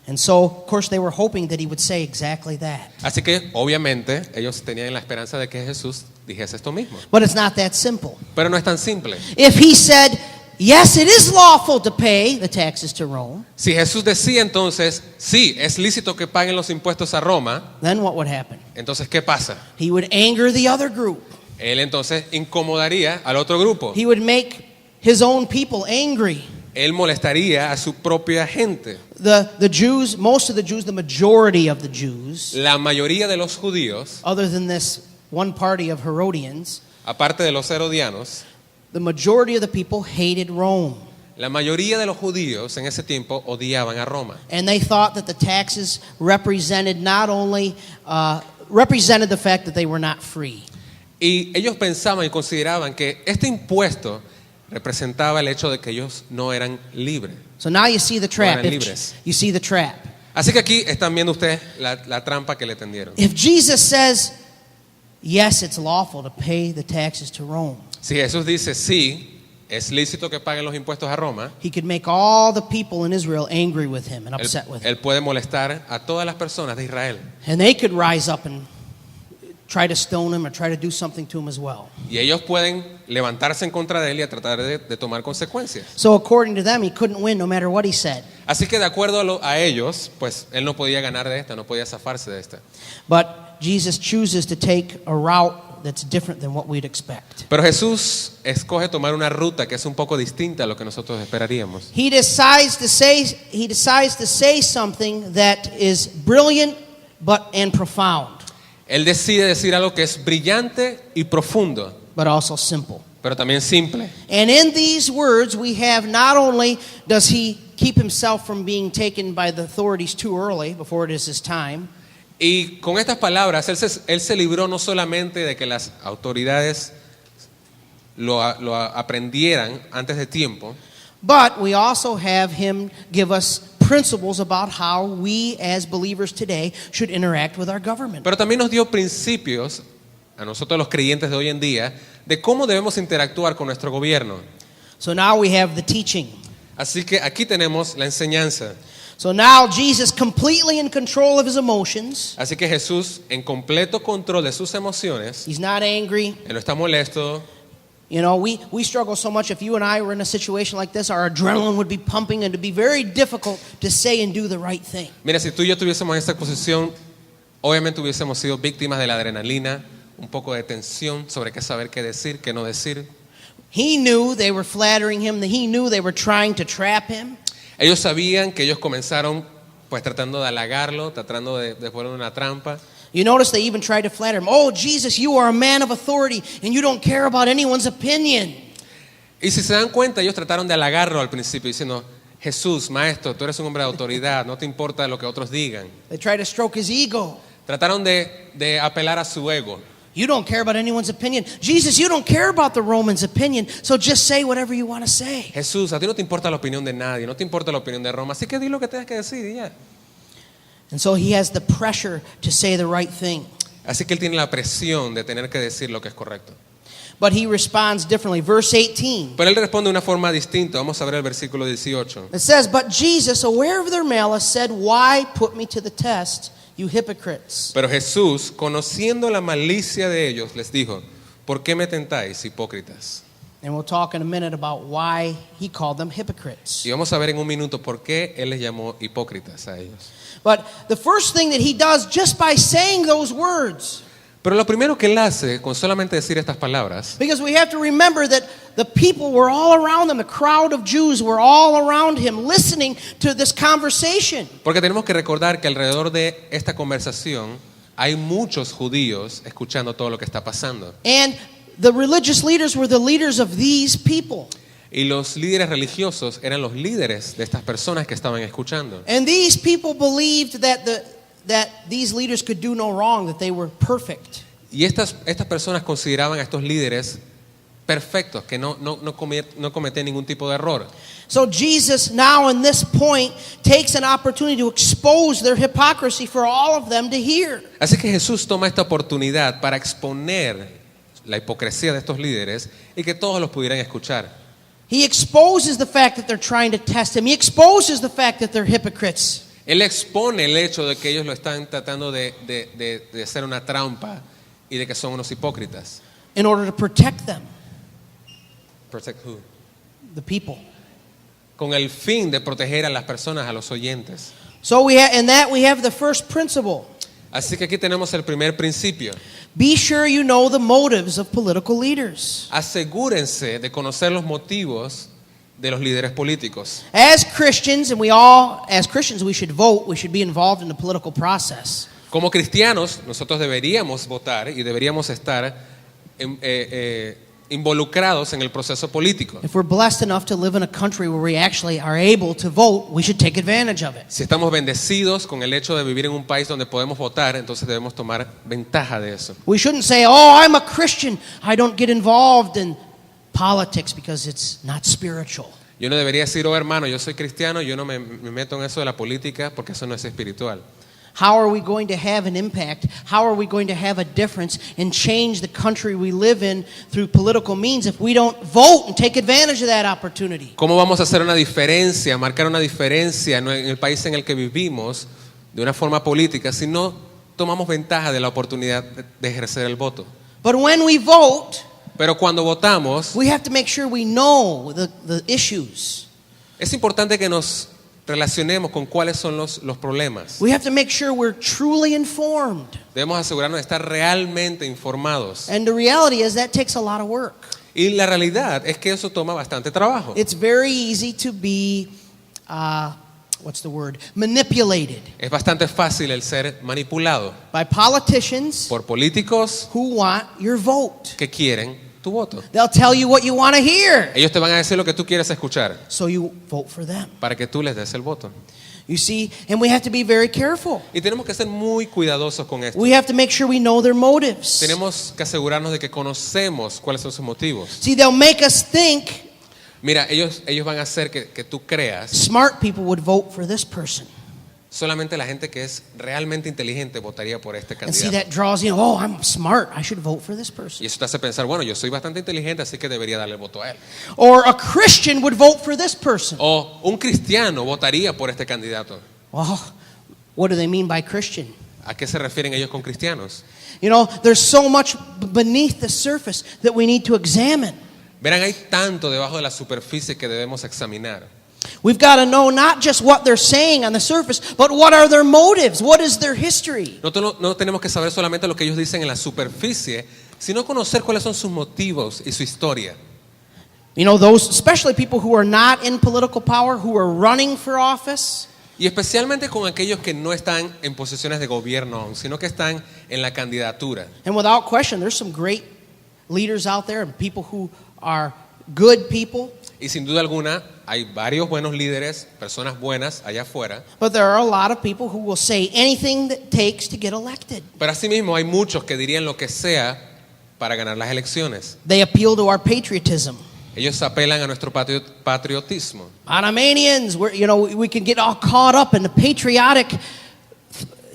And so, of course, they were hoping that he would say exactly that. Así que, obviamente, ellos tenían la esperanza de que Jesús dijese esto mismo. But it's not that simple. Pero no es tan simple. If he said, yes, it is lawful to pay the taxes to Rome, Si Jesús decía entonces, sí, es lícito que paguen los impuestos a Roma, then what would happen? entonces, ¿qué pasa? He would anger the other group. Él entonces incomodaría al otro grupo. He would make his own people angry. Él molestaría a su propia gente. The Jews, most of the Jews, the majority of the Jews, La mayoría de los judíos, other than this one party of Herodians, aparte de los herodianos, the majority of the people hated Rome. la mayoría de los judíos en ese tiempo odiaban a Roma. And they thought that the taxes represented not only represented the fact that they were not free. Y ellos pensaban y consideraban que este impuesto representaba el hecho de que ellos no eran libres. So now you see the trap. eran libres. You see the trap. Así que aquí están viendo ustedes la trampa que le tendieron. If Jesus says, yes, it's lawful to pay the taxes to Rome, Si Jesús dice sí, es lícito que paguen los impuestos a Roma, he could make all the people in Israel angry with him and él, upset with him. él puede molestar a todas las personas de Israel. And they could rise up and try to stone him or try to do something to him as well. Y ellos pueden levantarse en contra de él y a tratar de tomar consecuencias. So according to them, he couldn't win no matter what he said. Así que de acuerdo a ellos, pues él no podía ganar de esta, no podía zafarse de esta. But Jesus chooses to take a route that's different than what we'd expect. Pero Jesús escoge tomar una ruta que es un poco distinta a lo que nosotros esperaríamos. He decides to say something that is brilliant and profound, Él decide decir algo que es brillante y profundo, but also simple. pero también simple. And in these words, we have not only does he keep himself from being taken by the authorities too early, before it is his time, Y con estas palabras, él se libró no solamente de que las autoridades lo aprendieran antes de tiempo, but we also have him give us principles about how we as believers today should interact with our government. pero también nos dio principios a nosotros los creyentes de hoy en día de cómo debemos interactuar con nuestro gobierno. So now we have the teaching. Así que aquí tenemos la enseñanza. So now Jesus, completely in control of his emotions. Así que Jesús, en completo control de sus emociones, He's not angry. él no está molesto. You know, we struggle so much. If you and I were in a situation like this, our adrenaline would be pumping and it would be very difficult to say and do the right thing. Mira, si tú y yo estuviésemos en esta posición, obviamente hubiésemos sido víctimas de la adrenalina, un poco de tensión sobre qué saber, qué decir, qué no decir. He knew they were flattering him. He knew they were trying to trap him. Ellos sabían que ellos comenzaron pues tratando de halagarlo, tratando de poner una trampa. You notice they even tried to flatter him. Oh, Jesus, you are a man of authority and you don't care about anyone's opinion. Y si se dan cuenta, ellos trataron de halagarlo al principio diciendo, Jesús, maestro, tú eres un hombre de autoridad, no te importa lo que otros digan. They tried to stroke his ego. Trataron de apelar a su ego. You don't care about anyone's opinion. Jesus, you don't care about the Romans' opinion, so just say whatever you want to say. Jesús, a ti no te importa la opinión de nadie, no te importa la opinión de Roma, así que di lo que tengas que decir y ya. And so he has the pressure to say the right thing. Así que él tiene la presión de tener que decir lo que es correcto. But he responds differently. Verse 18. Pero él responde de una forma distinta. Vamos a ver el versículo 18. It says, but Jesus, aware of their malice, said, why put me to the test, you hypocrites? Pero Jesús, conociendo la malicia de ellos, les dijo, ¿por qué me tentáis, hipócritas? And we'll talk in a minute about why he called them hypocrites. Y vamos a ver en un minuto por qué él les llamó hipócritas a ellos. But the first thing that he does just by saying those words, Pero lo primero que él hace con solamente decir estas palabras, because we have to remember that the people were all around them, the crowd of Jews were all around him listening to this conversation. porque tenemos que recordar que alrededor de esta conversación hay muchos judíos escuchando todo lo que está pasando. And the religious leaders were the leaders of these people. Y los líderes religiosos eran los líderes de estas personas que estaban escuchando. And these people believed that these leaders could do no wrong, that they were perfect. Y estas personas consideraban a estos líderes perfectos, que no cometían ningún tipo de error. So Jesus now in this point takes an opportunity to expose their hypocrisy for all of them to hear. Así que Jesús toma esta oportunidad para exponer la hipocresía de estos líderes y que todos los pudieran escuchar. He exposes the fact that they're trying to test him. He exposes the fact that they're hypocrites. Él expone el hecho de que ellos lo están tratando de hacer una trampa y de que son unos hipócritas. In order to protect them, Protect who? the people. Con el fin de proteger a las personas, a los oyentes. So we have the first principle. Así que aquí tenemos el primer principio. Be sure you know the motives of political leaders. Asegúrense de conocer los motivos de los líderes políticos. As Christians, we should vote. We should be involved in the political process. Como cristianos, nosotros deberíamos votar y deberíamos estar involucrados en el proceso político. If we're blessed enough to live in a country where we actually are able to vote, we should take advantage of it. Si estamos bendecidos con el hecho de vivir en un país donde podemos votar, entonces debemos tomar ventaja de eso. We shouldn't say, "Oh, I'm a Christian. I don't get involved in politics because it's not spiritual." Yo no debería decir, oh hermano, yo soy cristiano, yo no me meto en eso de la política porque eso no es espiritual. How are we going to have an impact? How are we going to have a difference and change the country we live in through political means if we don't vote and take advantage of that opportunity? ¿Cómo vamos a hacer una diferencia, marcar una diferencia en el país en el que vivimos de una forma política si no tomamos ventaja de la oportunidad de ejercer el voto? But when we vote, Pero cuando votamos, we have to make sure we know the issues. es importante que nos relacionemos con cuáles son los problemas. We have to make sure we're truly informed. Debemos asegurarnos de estar realmente informados. And the reality is that takes a lot of work. Y la realidad es que eso toma bastante trabajo. It's very easy to be, manipulated Es bastante fácil el ser manipulado by politicians por políticos who want your vote. que quieren tu voto. They'll tell you what you want to hear, Ellos te van a decir lo que tú quieres escuchar so you vote for them. para que tú les des el voto. You see, and we have to be very careful. Y tenemos que ser muy cuidadosos con esto. We have to make sure we know their motives. Tenemos que asegurarnos de que conocemos cuáles son sus motivos. See, they'll make us think Mira, ellos van a hacer que tú creas. smart people would vote for this person. Solamente la gente que es realmente inteligente votaría por este And see, candidato. that draws you, oh, I'm smart, I should vote for this Y person. eso te hace pensar, bueno, yo soy bastante inteligente, así que debería darle el voto a él. Or a Christian would vote for this person. O un cristiano votaría por este candidato. Well, what do they mean by Christian? ¿A qué se refieren ellos con cristianos? You know, there's so much beneath the surface that we need to examine. Verán, hay tanto debajo de la superficie que debemos examinar. We've got to know not just what they're saying on the surface, but what are their motives? What is their history? No tenemos que saber solamente lo que ellos dicen en la superficie, sino conocer cuáles son sus motivos y su historia. You know, those, especially people who are not in political power, who are running for office. Y especialmente con aquellos que no están en posiciones de gobierno aún, sino que están en la candidatura. And without question, there's some great leaders out there and people who are good people. Y sin duda alguna, hay varios buenos líderes, personas buenas allá afuera. But there are a lot of people who will say anything that takes to get elected. Pero asimismo hay muchos que dirían lo que sea para ganar las elecciones. They appeal to our patriotism. Ellos apelan a nuestro patriotismo. Panamanians, we can get all caught up in the patriotic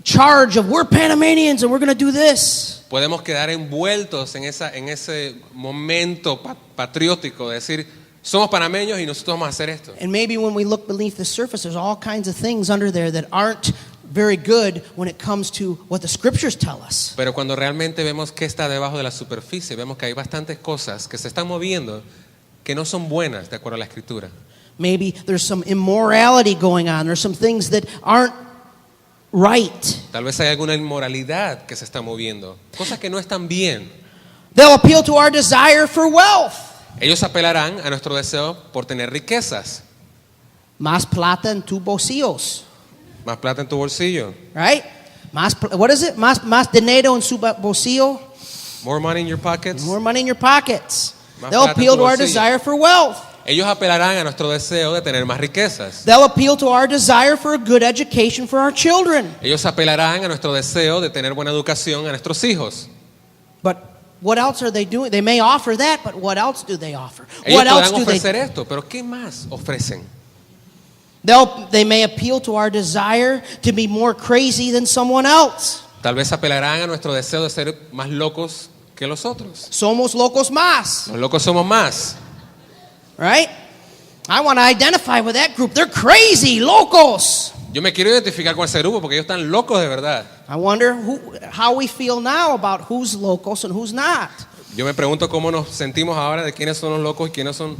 charge of we're Panamanians and we're going to do this. Podemos quedar envueltos en ese momento patriótico de decir, somos panameños y nosotros vamos a hacer esto. And maybe when we look beneath the surface, there's all kinds of things under there that aren't very good when it comes to what the scriptures tell us. Pero cuando realmente vemos qué está debajo de la superficie, vemos que hay bastantes cosas que se están moviendo que no son buenas de acuerdo a la escritura. Maybe there's some immorality going on. There's some things that aren't right. Tal vez hay alguna inmoralidad que se está moviendo, cosas que no están bien. They'll appeal to our desire for wealth. Ellos apelarán a nuestro deseo por tener riquezas, Más plata en tus bolsillos, más plata en tu bolsillo, right? What is it? Más dinero en su bolsillo. more money in your pockets. More money in your pockets. Más They'll plata en appeal tu to our bolsillo. desire for wealth. Ellos apelarán a nuestro deseo de tener más riquezas. They'll appeal to our desire for a good education for our children. Ellos apelarán a nuestro deseo de tener buena educación a nuestros hijos. But what else are they doing? They may offer that, but what else do they offer? Ellos What else podrán do they ofrecer esto, pero ¿qué más ofrecen? They may appeal to our desire to be more crazy than someone else. Tal vez apelarán a nuestro deseo de ser más locos que los otros. Somos locos más, Los locos somos más. right? I want to identify with that group. They're crazy, locos. Yo me quiero identificar con ese grupo porque ellos están locos de verdad. I wonder how we feel now about who's locos and who's not. Yo me pregunto cómo nos sentimos ahora de quiénes son los locos y quiénes son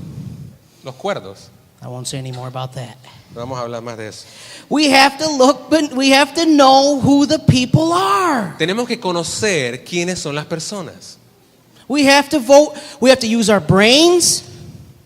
los cuerdos. I won't say any more about that. No vamos a hablar más de eso. We have to look, but we have to know who the people are. Tenemos que conocer quiénes son las personas. We have to vote. We have to use our brains.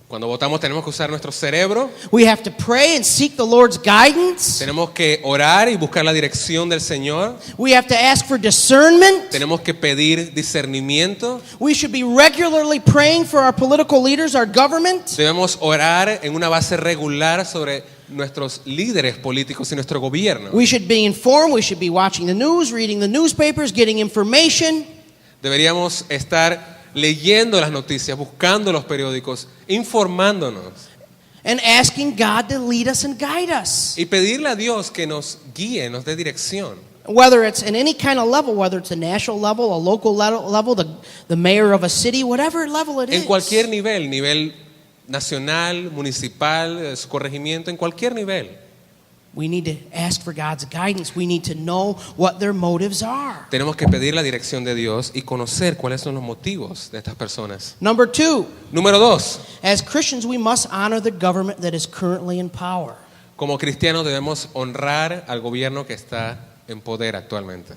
Cuando votamos tenemos que usar nuestro cerebro, We have to pray and seek the Lord's guidance. tenemos que orar y buscar la dirección del Señor, We have to ask for discernment. tenemos que pedir discernimiento, We should be regularly praying for our political leaders, our government. debemos orar en una base regular sobre nuestros líderes políticos y nuestro gobierno. We should be informed. We should be watching the news, reading the newspapers, getting information. Deberíamos estar leyendo las noticias, buscando los periódicos, informándonos And asking God to lead us and guide us. y pedirle a Dios que nos guíe, nos dé dirección. Whether it's in any kind of level, whether it's a national level, a local level, the mayor of a city, whatever level it is. En cualquier nivel nacional, municipal, su corregimiento, en cualquier nivel. We need to ask for God's guidance. We need to know what their motives are. Tenemos que pedir la dirección de Dios y conocer cuáles son los motivos de estas personas. Number 2, Número 2, as Christians, we must honor the government that is currently in power. como cristianos debemos honrar al gobierno que está en poder actualmente.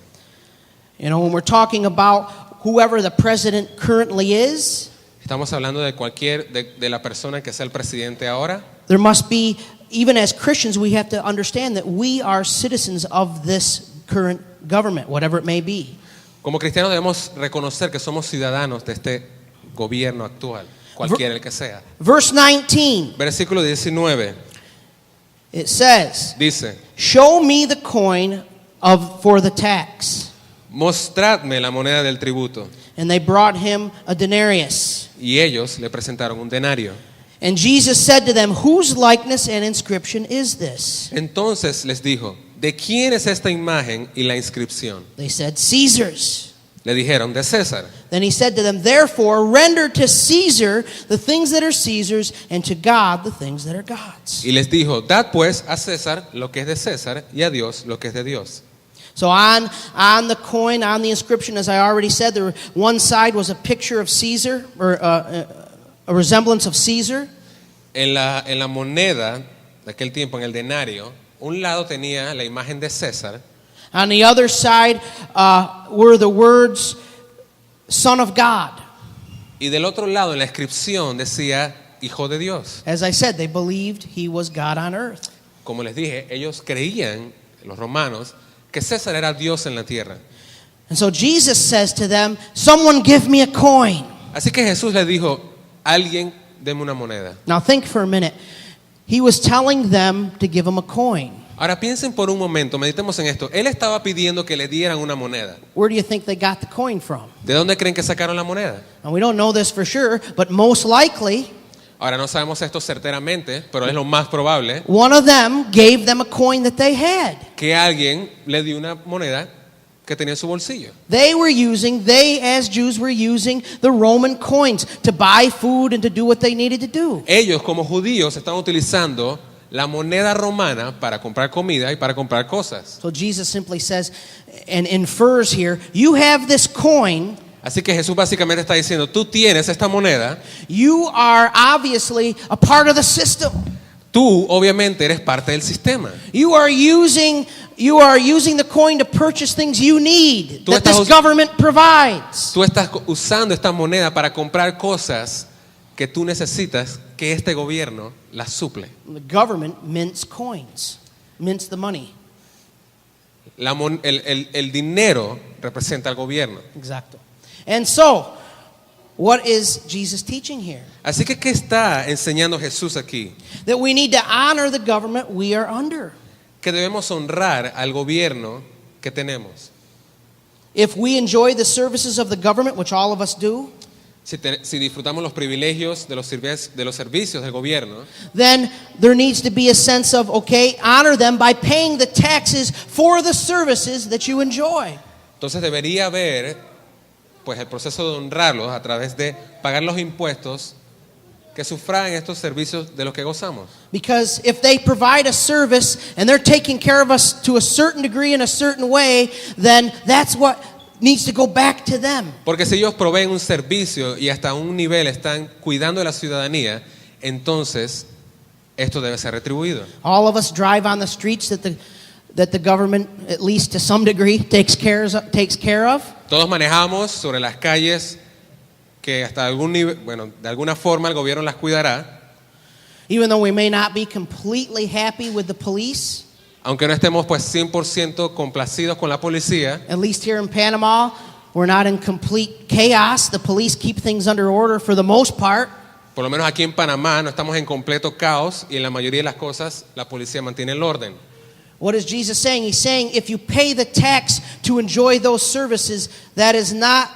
You know, when we're talking about whoever the president currently is, Estamos hablando de la persona que sea el presidente ahora. there must be, even as Christians, we have to understand that we are citizens of this current government, whatever it may be. Como cristianos debemos reconocer que somos ciudadanos de este gobierno actual, cualquiera el que sea. Verse 19, Versículo 19 it says, dice: "Show me the coin for the tax." Mostradme la moneda del tributo. And they brought him a denarius. Y ellos le presentaron un denario. And Jesus said to them, "Whose likeness and inscription is this?" Entonces les dijo: ¿de quién es esta imagen y la inscripción? They said, "Caesar's." Le dijeron: de César. Then he said to them, "Therefore render to Caesar the things that are Caesar's, and to God the things that are God's." Y les dijo: dad pues a César lo que es de César y a Dios lo que es de Dios. So on the coin, on the inscription, as I already said, one side was a picture of Caesar, or a resemblance of Caesar. En la moneda de aquel tiempo, en el denario, un lado tenía la imagen de César. On the other side were the words, "Son of God." Y del otro lado, en la inscripción decía: Hijo de Dios. As I said, they believed he was God on earth. Como les dije, ellos creían, los romanos, que César era Dios en la tierra. And so Jesus says to them, "Someone give me a coin." Así que Jesús les dijo: alguien deme una moneda. Now think for a minute. He was telling them to give him a coin. Ahora piensen por un momento, meditemos en esto. Él estaba pidiendo que le dieran una moneda. Where do you think they got the coin from? ¿De dónde creen que sacaron la moneda? And we don't know this for sure, but most likely Ahora no sabemos esto certeramente, pero es lo más probable one of them gave them a coin that they had. que alguien le dio una moneda que tenía en su bolsillo. They as Jews were using the Roman coins to buy food and to do what they needed to do. Ellos como judíos estaban utilizando la moneda romana para comprar comida y para comprar cosas. So Jesus simply says and infers here, you have this coin. Así que Jesús básicamente está diciendo: tú tienes esta moneda, You are obviously a part of the system. tú obviamente eres parte del sistema. You are using the coin to purchase things you need Tú that estás this government provides. Tú estás usando esta moneda para comprar cosas que tú necesitas que este gobierno las suple. The government mints coins, mints the money. El dinero representa al gobierno. Exacto. And so, what is Jesus teaching here? Así que ¿qué está enseñando Jesús aquí? That we need to honor the government we are under. Que debemos honrar al gobierno que tenemos. If we enjoy the services of the government, which all of us do, Si disfrutamos los privilegios de los servicios del gobierno, then there needs to be a sense of, okay, honor them by paying the taxes for the services that you enjoy. entonces debería haber pues el proceso de honrarlos a través de pagar los impuestos que sufragan estos servicios de los que gozamos. Because if they provide a service and they're taking care of us to a certain degree in a certain way, then that's what needs to go back to them. Porque si ellos proveen un servicio y hasta un nivel están cuidando de la ciudadanía, entonces esto debe ser retribuido. All of us drive on the streets that the government, at least to some degree, takes care of. Todos manejamos sobre las calles que hasta algún nivel, bueno, de alguna forma el gobierno las cuidará. Even though we may not be completely happy with the police, Aunque no estemos pues 100% complacidos con la policía, at least here in Panama, we're not in complete chaos. The police keep things under order for the most part. por lo menos aquí en Panamá no estamos en completo caos y en la mayoría de las cosas la policía mantiene el orden. What is Jesus saying? He's saying if you pay the tax to enjoy those services, that is not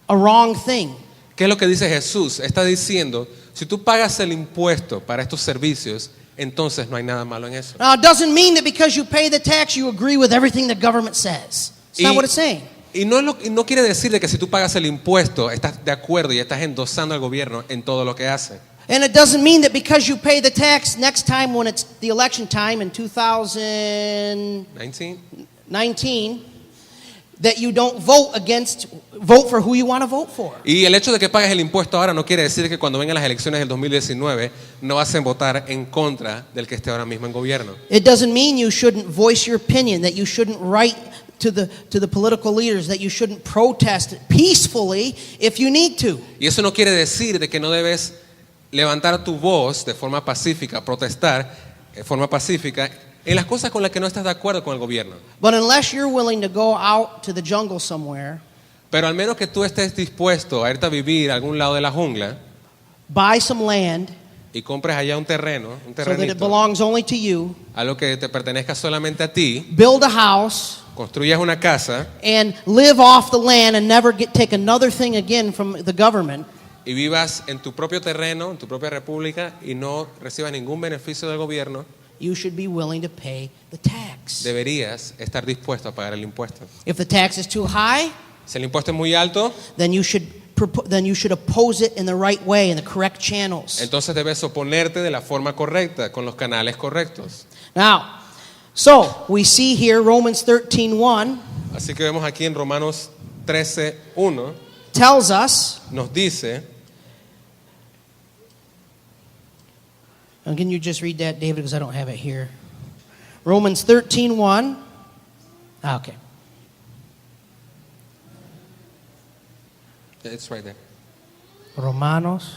a wrong thing. ¿Qué es lo que dice Jesús? Está diciendo, si tú pagas el impuesto para estos servicios, entonces no hay nada malo en eso. Now, it doesn't mean that because you pay the tax, you agree with everything the government says. It's not what it's saying. Y no quiere decir de que si tú pagas el impuesto, estás de acuerdo y estás endosando al gobierno en todo lo que hace. And it doesn't mean that because you pay the tax next time when it's the election time in 2019, that you don't vote for who you want to vote for. Y el hecho de que pagues el impuesto ahora no quiere decir que cuando vengan las elecciones del 2019 no vas a votar en contra del que esté ahora mismo en gobierno. It doesn't mean you shouldn't voice your opinion, that you shouldn't write to the political leaders, that you shouldn't protest peacefully if you need to. Y eso no quiere decir de que no debes levantar tu voz de forma pacífica, protestar de forma pacífica en las cosas con las que no estás de acuerdo con el gobierno. But unless you're willing to go out to the jungle somewhere, Pero al menos que tú estés dispuesto a irte a vivir a algún lado de la jungla buy some land y compres allá un terreno, un so that it terrenito, belongs only to you, algo que te pertenezca solamente a ti, build a house, construyas una casa and live off the land and never take another thing again from the government, y vivas en tu propio terreno, en tu propia república y no recibas ningún beneficio del gobierno, you should be willing to pay the tax. deberías estar dispuesto a pagar el impuesto. If the tax is too high, Si el impuesto es muy alto, then you should oppose it in the right way, in the correct channels. entonces debes oponerte de la forma correcta, con los canales correctos. Now, so we see here Romans 13:1 Así que vemos aquí en Romanos 13:1 tells us, nos dice, and can you just read that, David, because I don't have it here. Romans 13:1. Okay. it's right there. Romanos.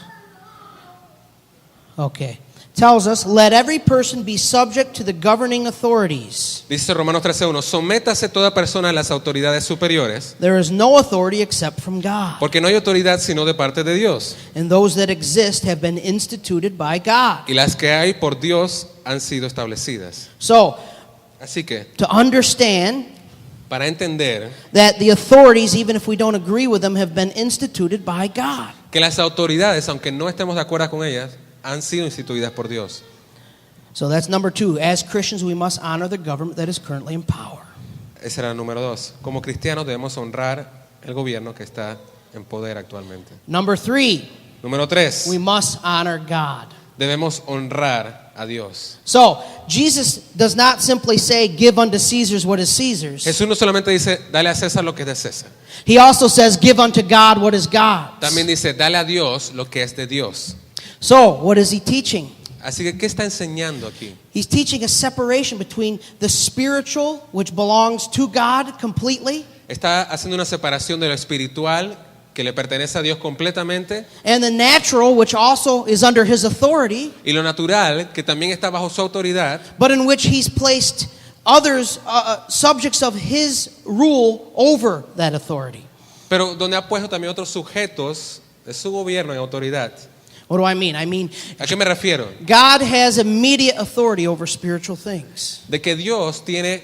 Okay. Tells us, let every person be subject to the governing authorities. Dice Romanos 13:1, sométase toda persona a las autoridades superiores, There is no authority except from God, porque no hay autoridad sino de parte de Dios. and those that exist have been instituted by God. Y las que hay por Dios han sido establecidas. So, Así que, to understand para entender that the authorities, even if we don't agree with them, have been instituted by God. que las autoridades, aunque no estemos de acuerdo con ellas, han sido instituidas por Dios. So that's number 2. As Christians, we must honor the government that is currently in power. Ese era el número 2. Como cristianos debemos honrar el gobierno que está en poder actualmente. Number 3, Número 3. we must honor God. Debemos honrar a Dios. So, Jesus does not simply say, give unto Caesar's what is Caesar's. Jesús no solamente dice, dale a César lo que es de César. He also says, give unto God what is God's. También dice, dale a Dios lo que es de Dios. So, what is he teaching? Así que, ¿qué está enseñando aquí? He's teaching a separation between the spiritual, which belongs to God completely, Está haciendo una separación de lo espiritual que le pertenece a Dios completamente and the natural, which also is under his authority, y lo natural que también está bajo su autoridad, but in which he's placed others, subjects of his rule over that authority. pero donde ha puesto también otros sujetos de su gobierno en autoridad. What do I mean? I mean, ¿A qué me refiero? God has immediate authority over spiritual things. De que Dios tiene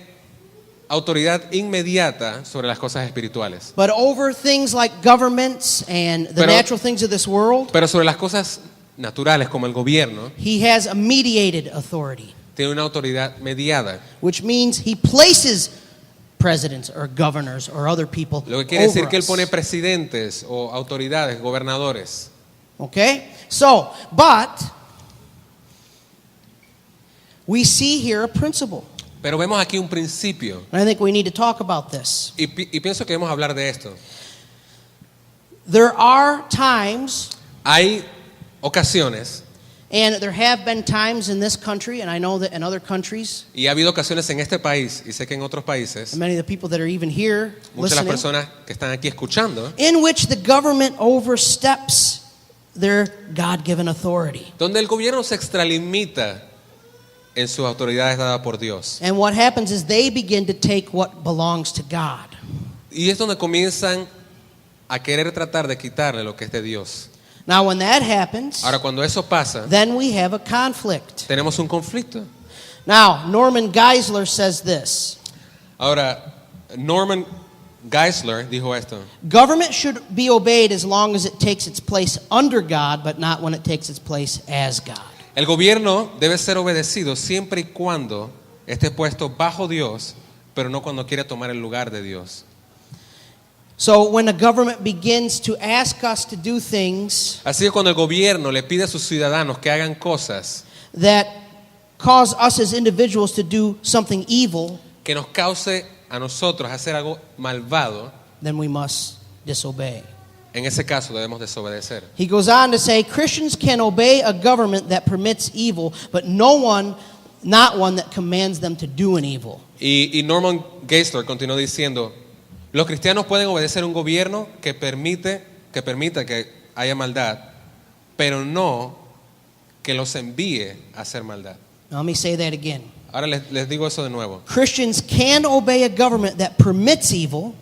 autoridad inmediata sobre las cosas espirituales, But over things like governments and the Pero- natural things of this world, pero sobre las cosas naturales como el gobierno he has a mediated authority, tiene una autoridad mediada, which means he places presidents or governors or other people lo que quiere decir over que él us. pone presidentes o autoridades, gobernadores. Okay? So, but we see here a principle. Pero vemos aquí un principio And I think we need to talk about this. y pienso que debemos hablar de esto. There are times, Hay ocasiones, and there have been times in this country, and I know that in other countries, y ha habido ocasiones en este país, y sé que en otros países, and many of the people that are even here muchas de las listening, personas que están aquí escuchando, in which the government oversteps their God-given authority. donde el gobierno se extralimita en sus autoridades dadas por Dios. And what happens is they begin to take what belongs to God. Y es donde comienzan a querer tratar de quitarle lo que es de Dios. Now, when that happens, Ahora, cuando eso pasa, then we have a conflict. tenemos un conflicto. Now, Norman Geisler says this: Ahora, Norman Geisler dijo esto: government should be obeyed as long as it takes its place under God, but not when it takes its place as God. el gobierno debe ser obedecido siempre y cuando esté puesto bajo Dios, pero no cuando quiere tomar el lugar de Dios. So when a government begins to ask us to do things Así que cuando el gobierno le pide a sus ciudadanos que hagan cosas that cause us as individuals to do something evil, que nos cause a nosotros hacer algo malvado, then we must disobey. en ese caso debemos desobedecer. He goes on to say, Christians can obey a government that permits evil, but not one that commands them to do an evil. Y Norman Geisler continuó diciendo, los cristianos pueden obedecer un gobierno que permita que haya maldad, pero no que los envíe a hacer maldad. Now, let me say that again. Ahora les digo eso de nuevo. Christians can obey a government that permits evil,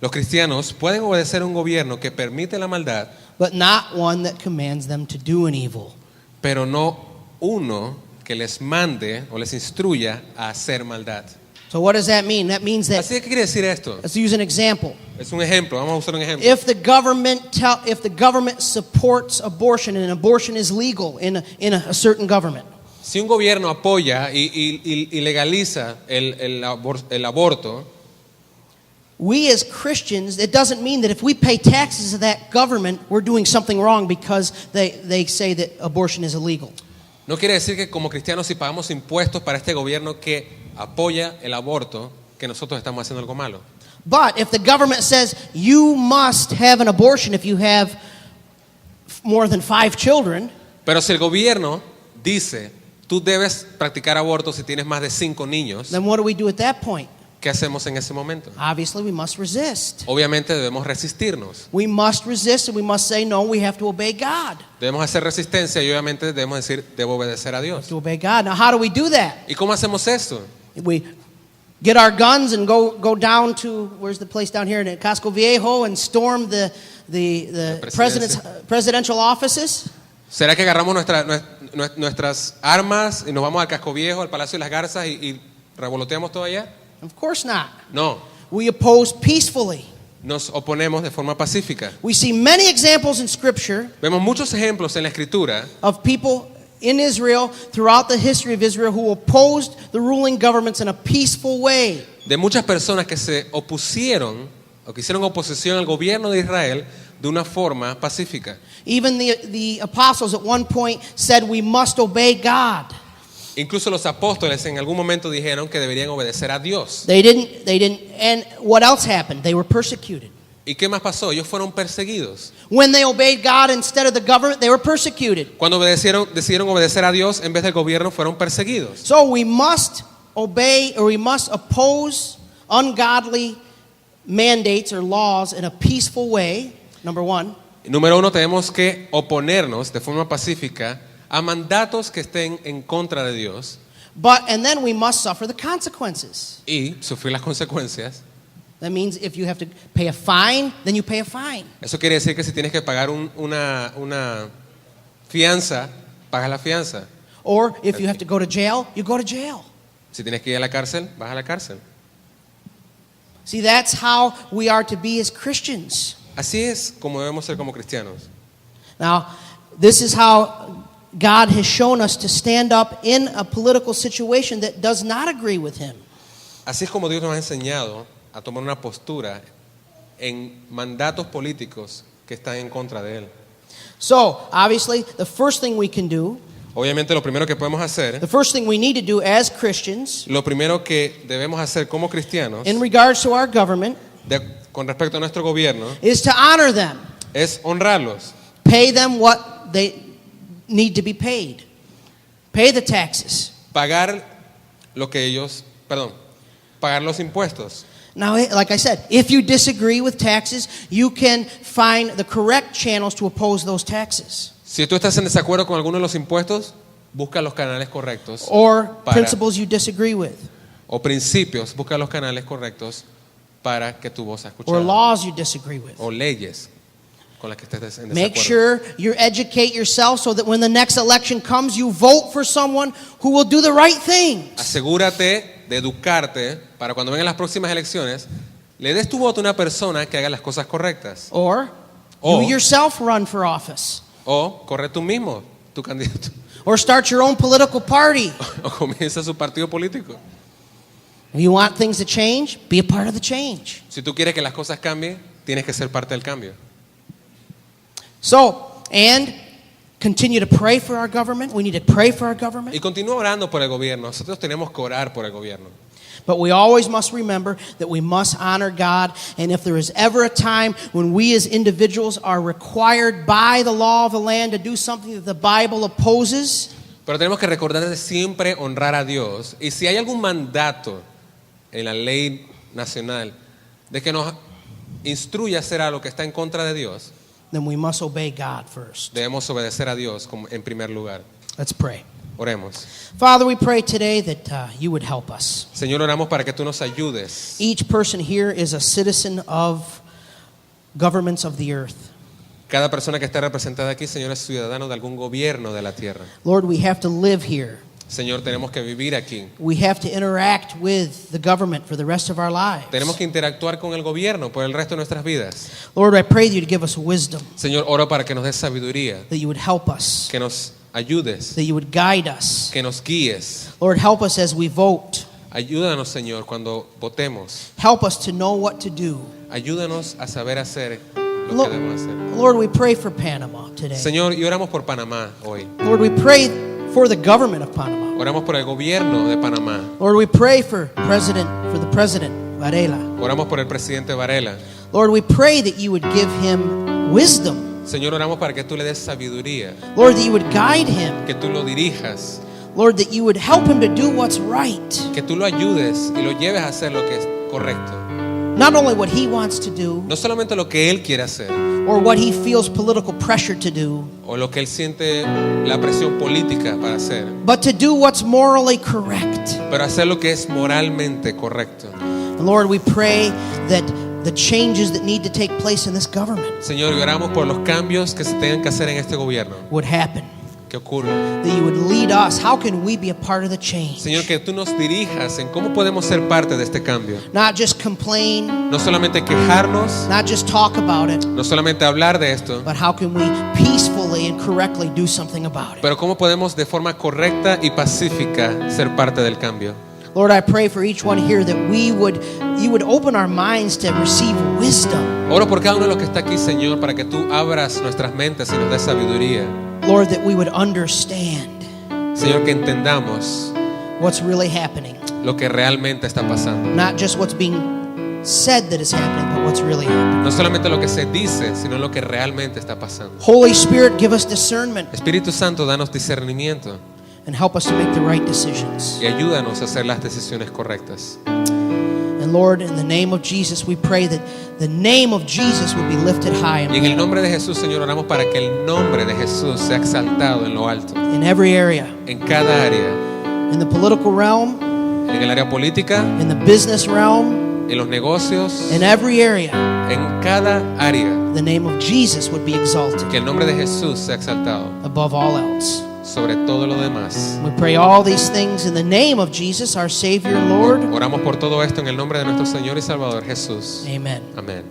Los cristianos pueden obedecer un gobierno que permite la maldad, but not one that commands them to do an evil. pero no uno que les mande o les instruya a hacer maldad. So what does that mean? That means that, Así que, ¿qué quiere decir esto? let's use an example. Es un ejemplo, vamos a usar un ejemplo. If the government supports abortion and abortion is legal in a certain government, Si un gobierno apoya y legaliza el aborto, we as Christians, it doesn't mean that if we pay taxes to that government, we're doing something wrong because they say that abortion is illegal. no quiere decir que como cristianos si pagamos impuestos para este gobierno que apoya el aborto, que nosotros estamos haciendo algo malo. But if the government says you must have an abortion if you have more than 5 children, Pero si el gobierno dice, tú debes practicar aborto si tienes más de 5 niños, then what do we do at that point? ¿qué hacemos en ese momento? Obviously, we must resist. Obviamente debemos resistirnos. We must resist and we must say, no, we have to obey God. Debemos hacer resistencia y obviamente debemos decir, debo obedecer a Dios. To obey God. Now, how do we do that? ¿Y cómo hacemos esto? We get our guns and go down to, where's the place down here, in Casco Viejo, and storm the presidential offices? ¿Será que agarramos nuestras armas y nos vamos al Casco Viejo, al Palacio de las Garzas y revoloteamos todo allá? Of course not. No, We oppose peacefully. nos oponemos de forma pacífica. We see many examples in Scripture Vemos muchos ejemplos en la Escritura of people in Israel throughout the history of Israel who opposed the ruling governments in a peaceful way. de muchas personas que se opusieron o que hicieron oposición al gobierno de Israel de una forma pacífica. Even the apostles at one point said we must obey God. Incluso los apóstoles en algún momento dijeron que deberían obedecer a Dios. They didn't, and what else happened? They were persecuted. ¿Y qué más pasó? Ellos fueron perseguidos. When they obeyed God instead of the government, they were persecuted. Cuando decidieron obedecer a Dios en vez del gobierno, fueron perseguidos. So we must obey, or we must oppose ungodly mandates or laws in a peaceful way, number one. Número 1, tenemos que oponernos de forma pacífica a mandatos que estén en contra de Dios And then we must suffer the consequences. y sufrir las consecuencias. That means if you have to pay a fine, then you pay a fine. Eso quiere decir que si tienes que pagar una fianza, pagas la fianza. Or if you have to go to jail, you go to jail. Si tienes que ir a la cárcel, vas a la cárcel. See, that's how we are to be as Christians. Así es como debemos ser como cristianos. Now, this is how God has shown us to stand up in a political situation that does not agree with Him. Así es como Dios nos ha enseñado a tomar una postura en mandatos políticos que están en contra de Él. So, obviously, the first thing we can do, Obviamente lo primero que podemos hacer, the first thing we need to do as Christians lo primero que debemos hacer como cristianos in regards to our government con respecto a nuestro gobierno is to honor them, es honrarlos, pay them what they need to be paid, pay the taxes. pagar pagar los impuestos. Now, like I said, if you disagree with taxes, you can find the correct channels to oppose those taxes. Si tú estás en desacuerdo con alguno de los impuestos, busca los canales correctos Or para- principles you disagree with, o principios, busca los canales correctos para que tu voz sea or escuchada, laws you disagree with. o leyes con las que estés en Make desacuerdo. sure you educate yourself so that when the next election comes, you vote for someone who will do the right thing. Asegúrate de educarte para cuando vengan las próximas elecciones, le des tu voto a una persona que haga las cosas correctas. Or Or- you yourself run for office. O corre tú mismo, tu candidato. Or start your own political party. O comienza su partido político. If you want things to change, be a part of the change. Si tú quieres que las cosas cambien, tienes que ser parte del cambio. So, and continue to pray for our government. We need to pray for our government. Y continúa orando por el gobierno. Nosotros tenemos que orar por el gobierno. But we always must remember that we must honor God. And if there is ever a time when we as individuals are required by the law of the land to do something that the Bible opposes, Pero tenemos que recordar de siempre honrar a Dios. Y si hay algún mandato en la ley nacional de que nos instruye a hacer algo que está en contra de Dios, then we must obey God first. debemos obedecer a Dios en primer lugar. Let's pray. Oremos. Father, we pray today that you would help us. Señor, oramos para que tú nos ayudes. Each person here is a citizen of governments of the earth. Cada persona que está representada aquí, Señor, es ciudadano de algún gobierno de la tierra. Lord, we have to live here. Señor, tenemos que vivir aquí. We have to interact with the government for the rest of our lives. Tenemos que interactuar con el gobierno por el resto de nuestras vidas. Lord, I pray that you'd give us wisdom, Señor, oro para que nos des sabiduría, that you would help us, que nos ayudes, that you would guide us. que nos guíes. Lord, help us as we vote. Ayúdanos, Señor, cuando votemos. Help us to know what to do. Ayúdanos a saber hacer lo Lord, que debemos hacer. Lord, we pray for Panama today. Señor, y oramos por Panamá hoy. Lord, we pray for the government of Panama. Oramos por el gobierno de Panamá. Lord, we pray for the president, Varela. Oramos por el presidente Varela. Lord, we pray that you would give him wisdom. Señor, oramos para que tú le des sabiduría, Lord, that you would guide him. que tú lo dirijas, Lord, that you would help him to do what's right. que tú lo ayudes y lo lleves a hacer lo que es correcto. Not only what he wants to do No solamente lo que él quiere hacer or what he feels political pressure to do, o lo que él siente la presión política para hacer, but to do what's morally correct. pero hacer lo que es moralmente correcto. And Lord, we pray that the changes that need to take place in this government Señor, y oramos por los cambios que se tengan que hacer en este gobierno, would happen. que ocurran. That you would lead us. How can we be a part of the change? Señor, que tú nos dirijas en cómo podemos ser parte de este cambio. Not just complain, No solamente quejarnos, not just talk about it, no solamente hablar de esto, but how can we peacefully and correctly do something about it? pero cómo podemos de forma correcta y pacífica ser parte del cambio. Lord, I pray for each one here that you would open our minds to receive wisdom. Oro por cada uno de los que está aquí, Señor, para que tú abras nuestras mentes y nos des sabiduría. Lord, that we would understand Señor, que entendamos what's really happening. lo que realmente está pasando. Not just what's being said that is happening, but what's really happening. No solamente lo que se dice, sino lo que realmente está pasando. Holy Spirit, give us discernment Espíritu Santo, danos discernimiento and help us to make the right decisions. y ayúdanos a hacer las decisiones correctas. And Lord, in the name of Jesus, we pray that the name of Jesus would be lifted high Y en el nombre de Jesús, Señor, oramos para que el nombre de Jesús sea exaltado en lo alto, in every area, en cada área, in the political realm, en el área política, in the business realm, en los negocios, in every area. en cada área. The name of Jesus would be exalted Que el nombre de Jesús sea exaltado above all else. sobre todo lo demás. We pray all these things in the name of Jesus, our Savior, Lord. Oramos por todo esto en el nombre de nuestro Señor y Salvador Jesús. Amen. Amén.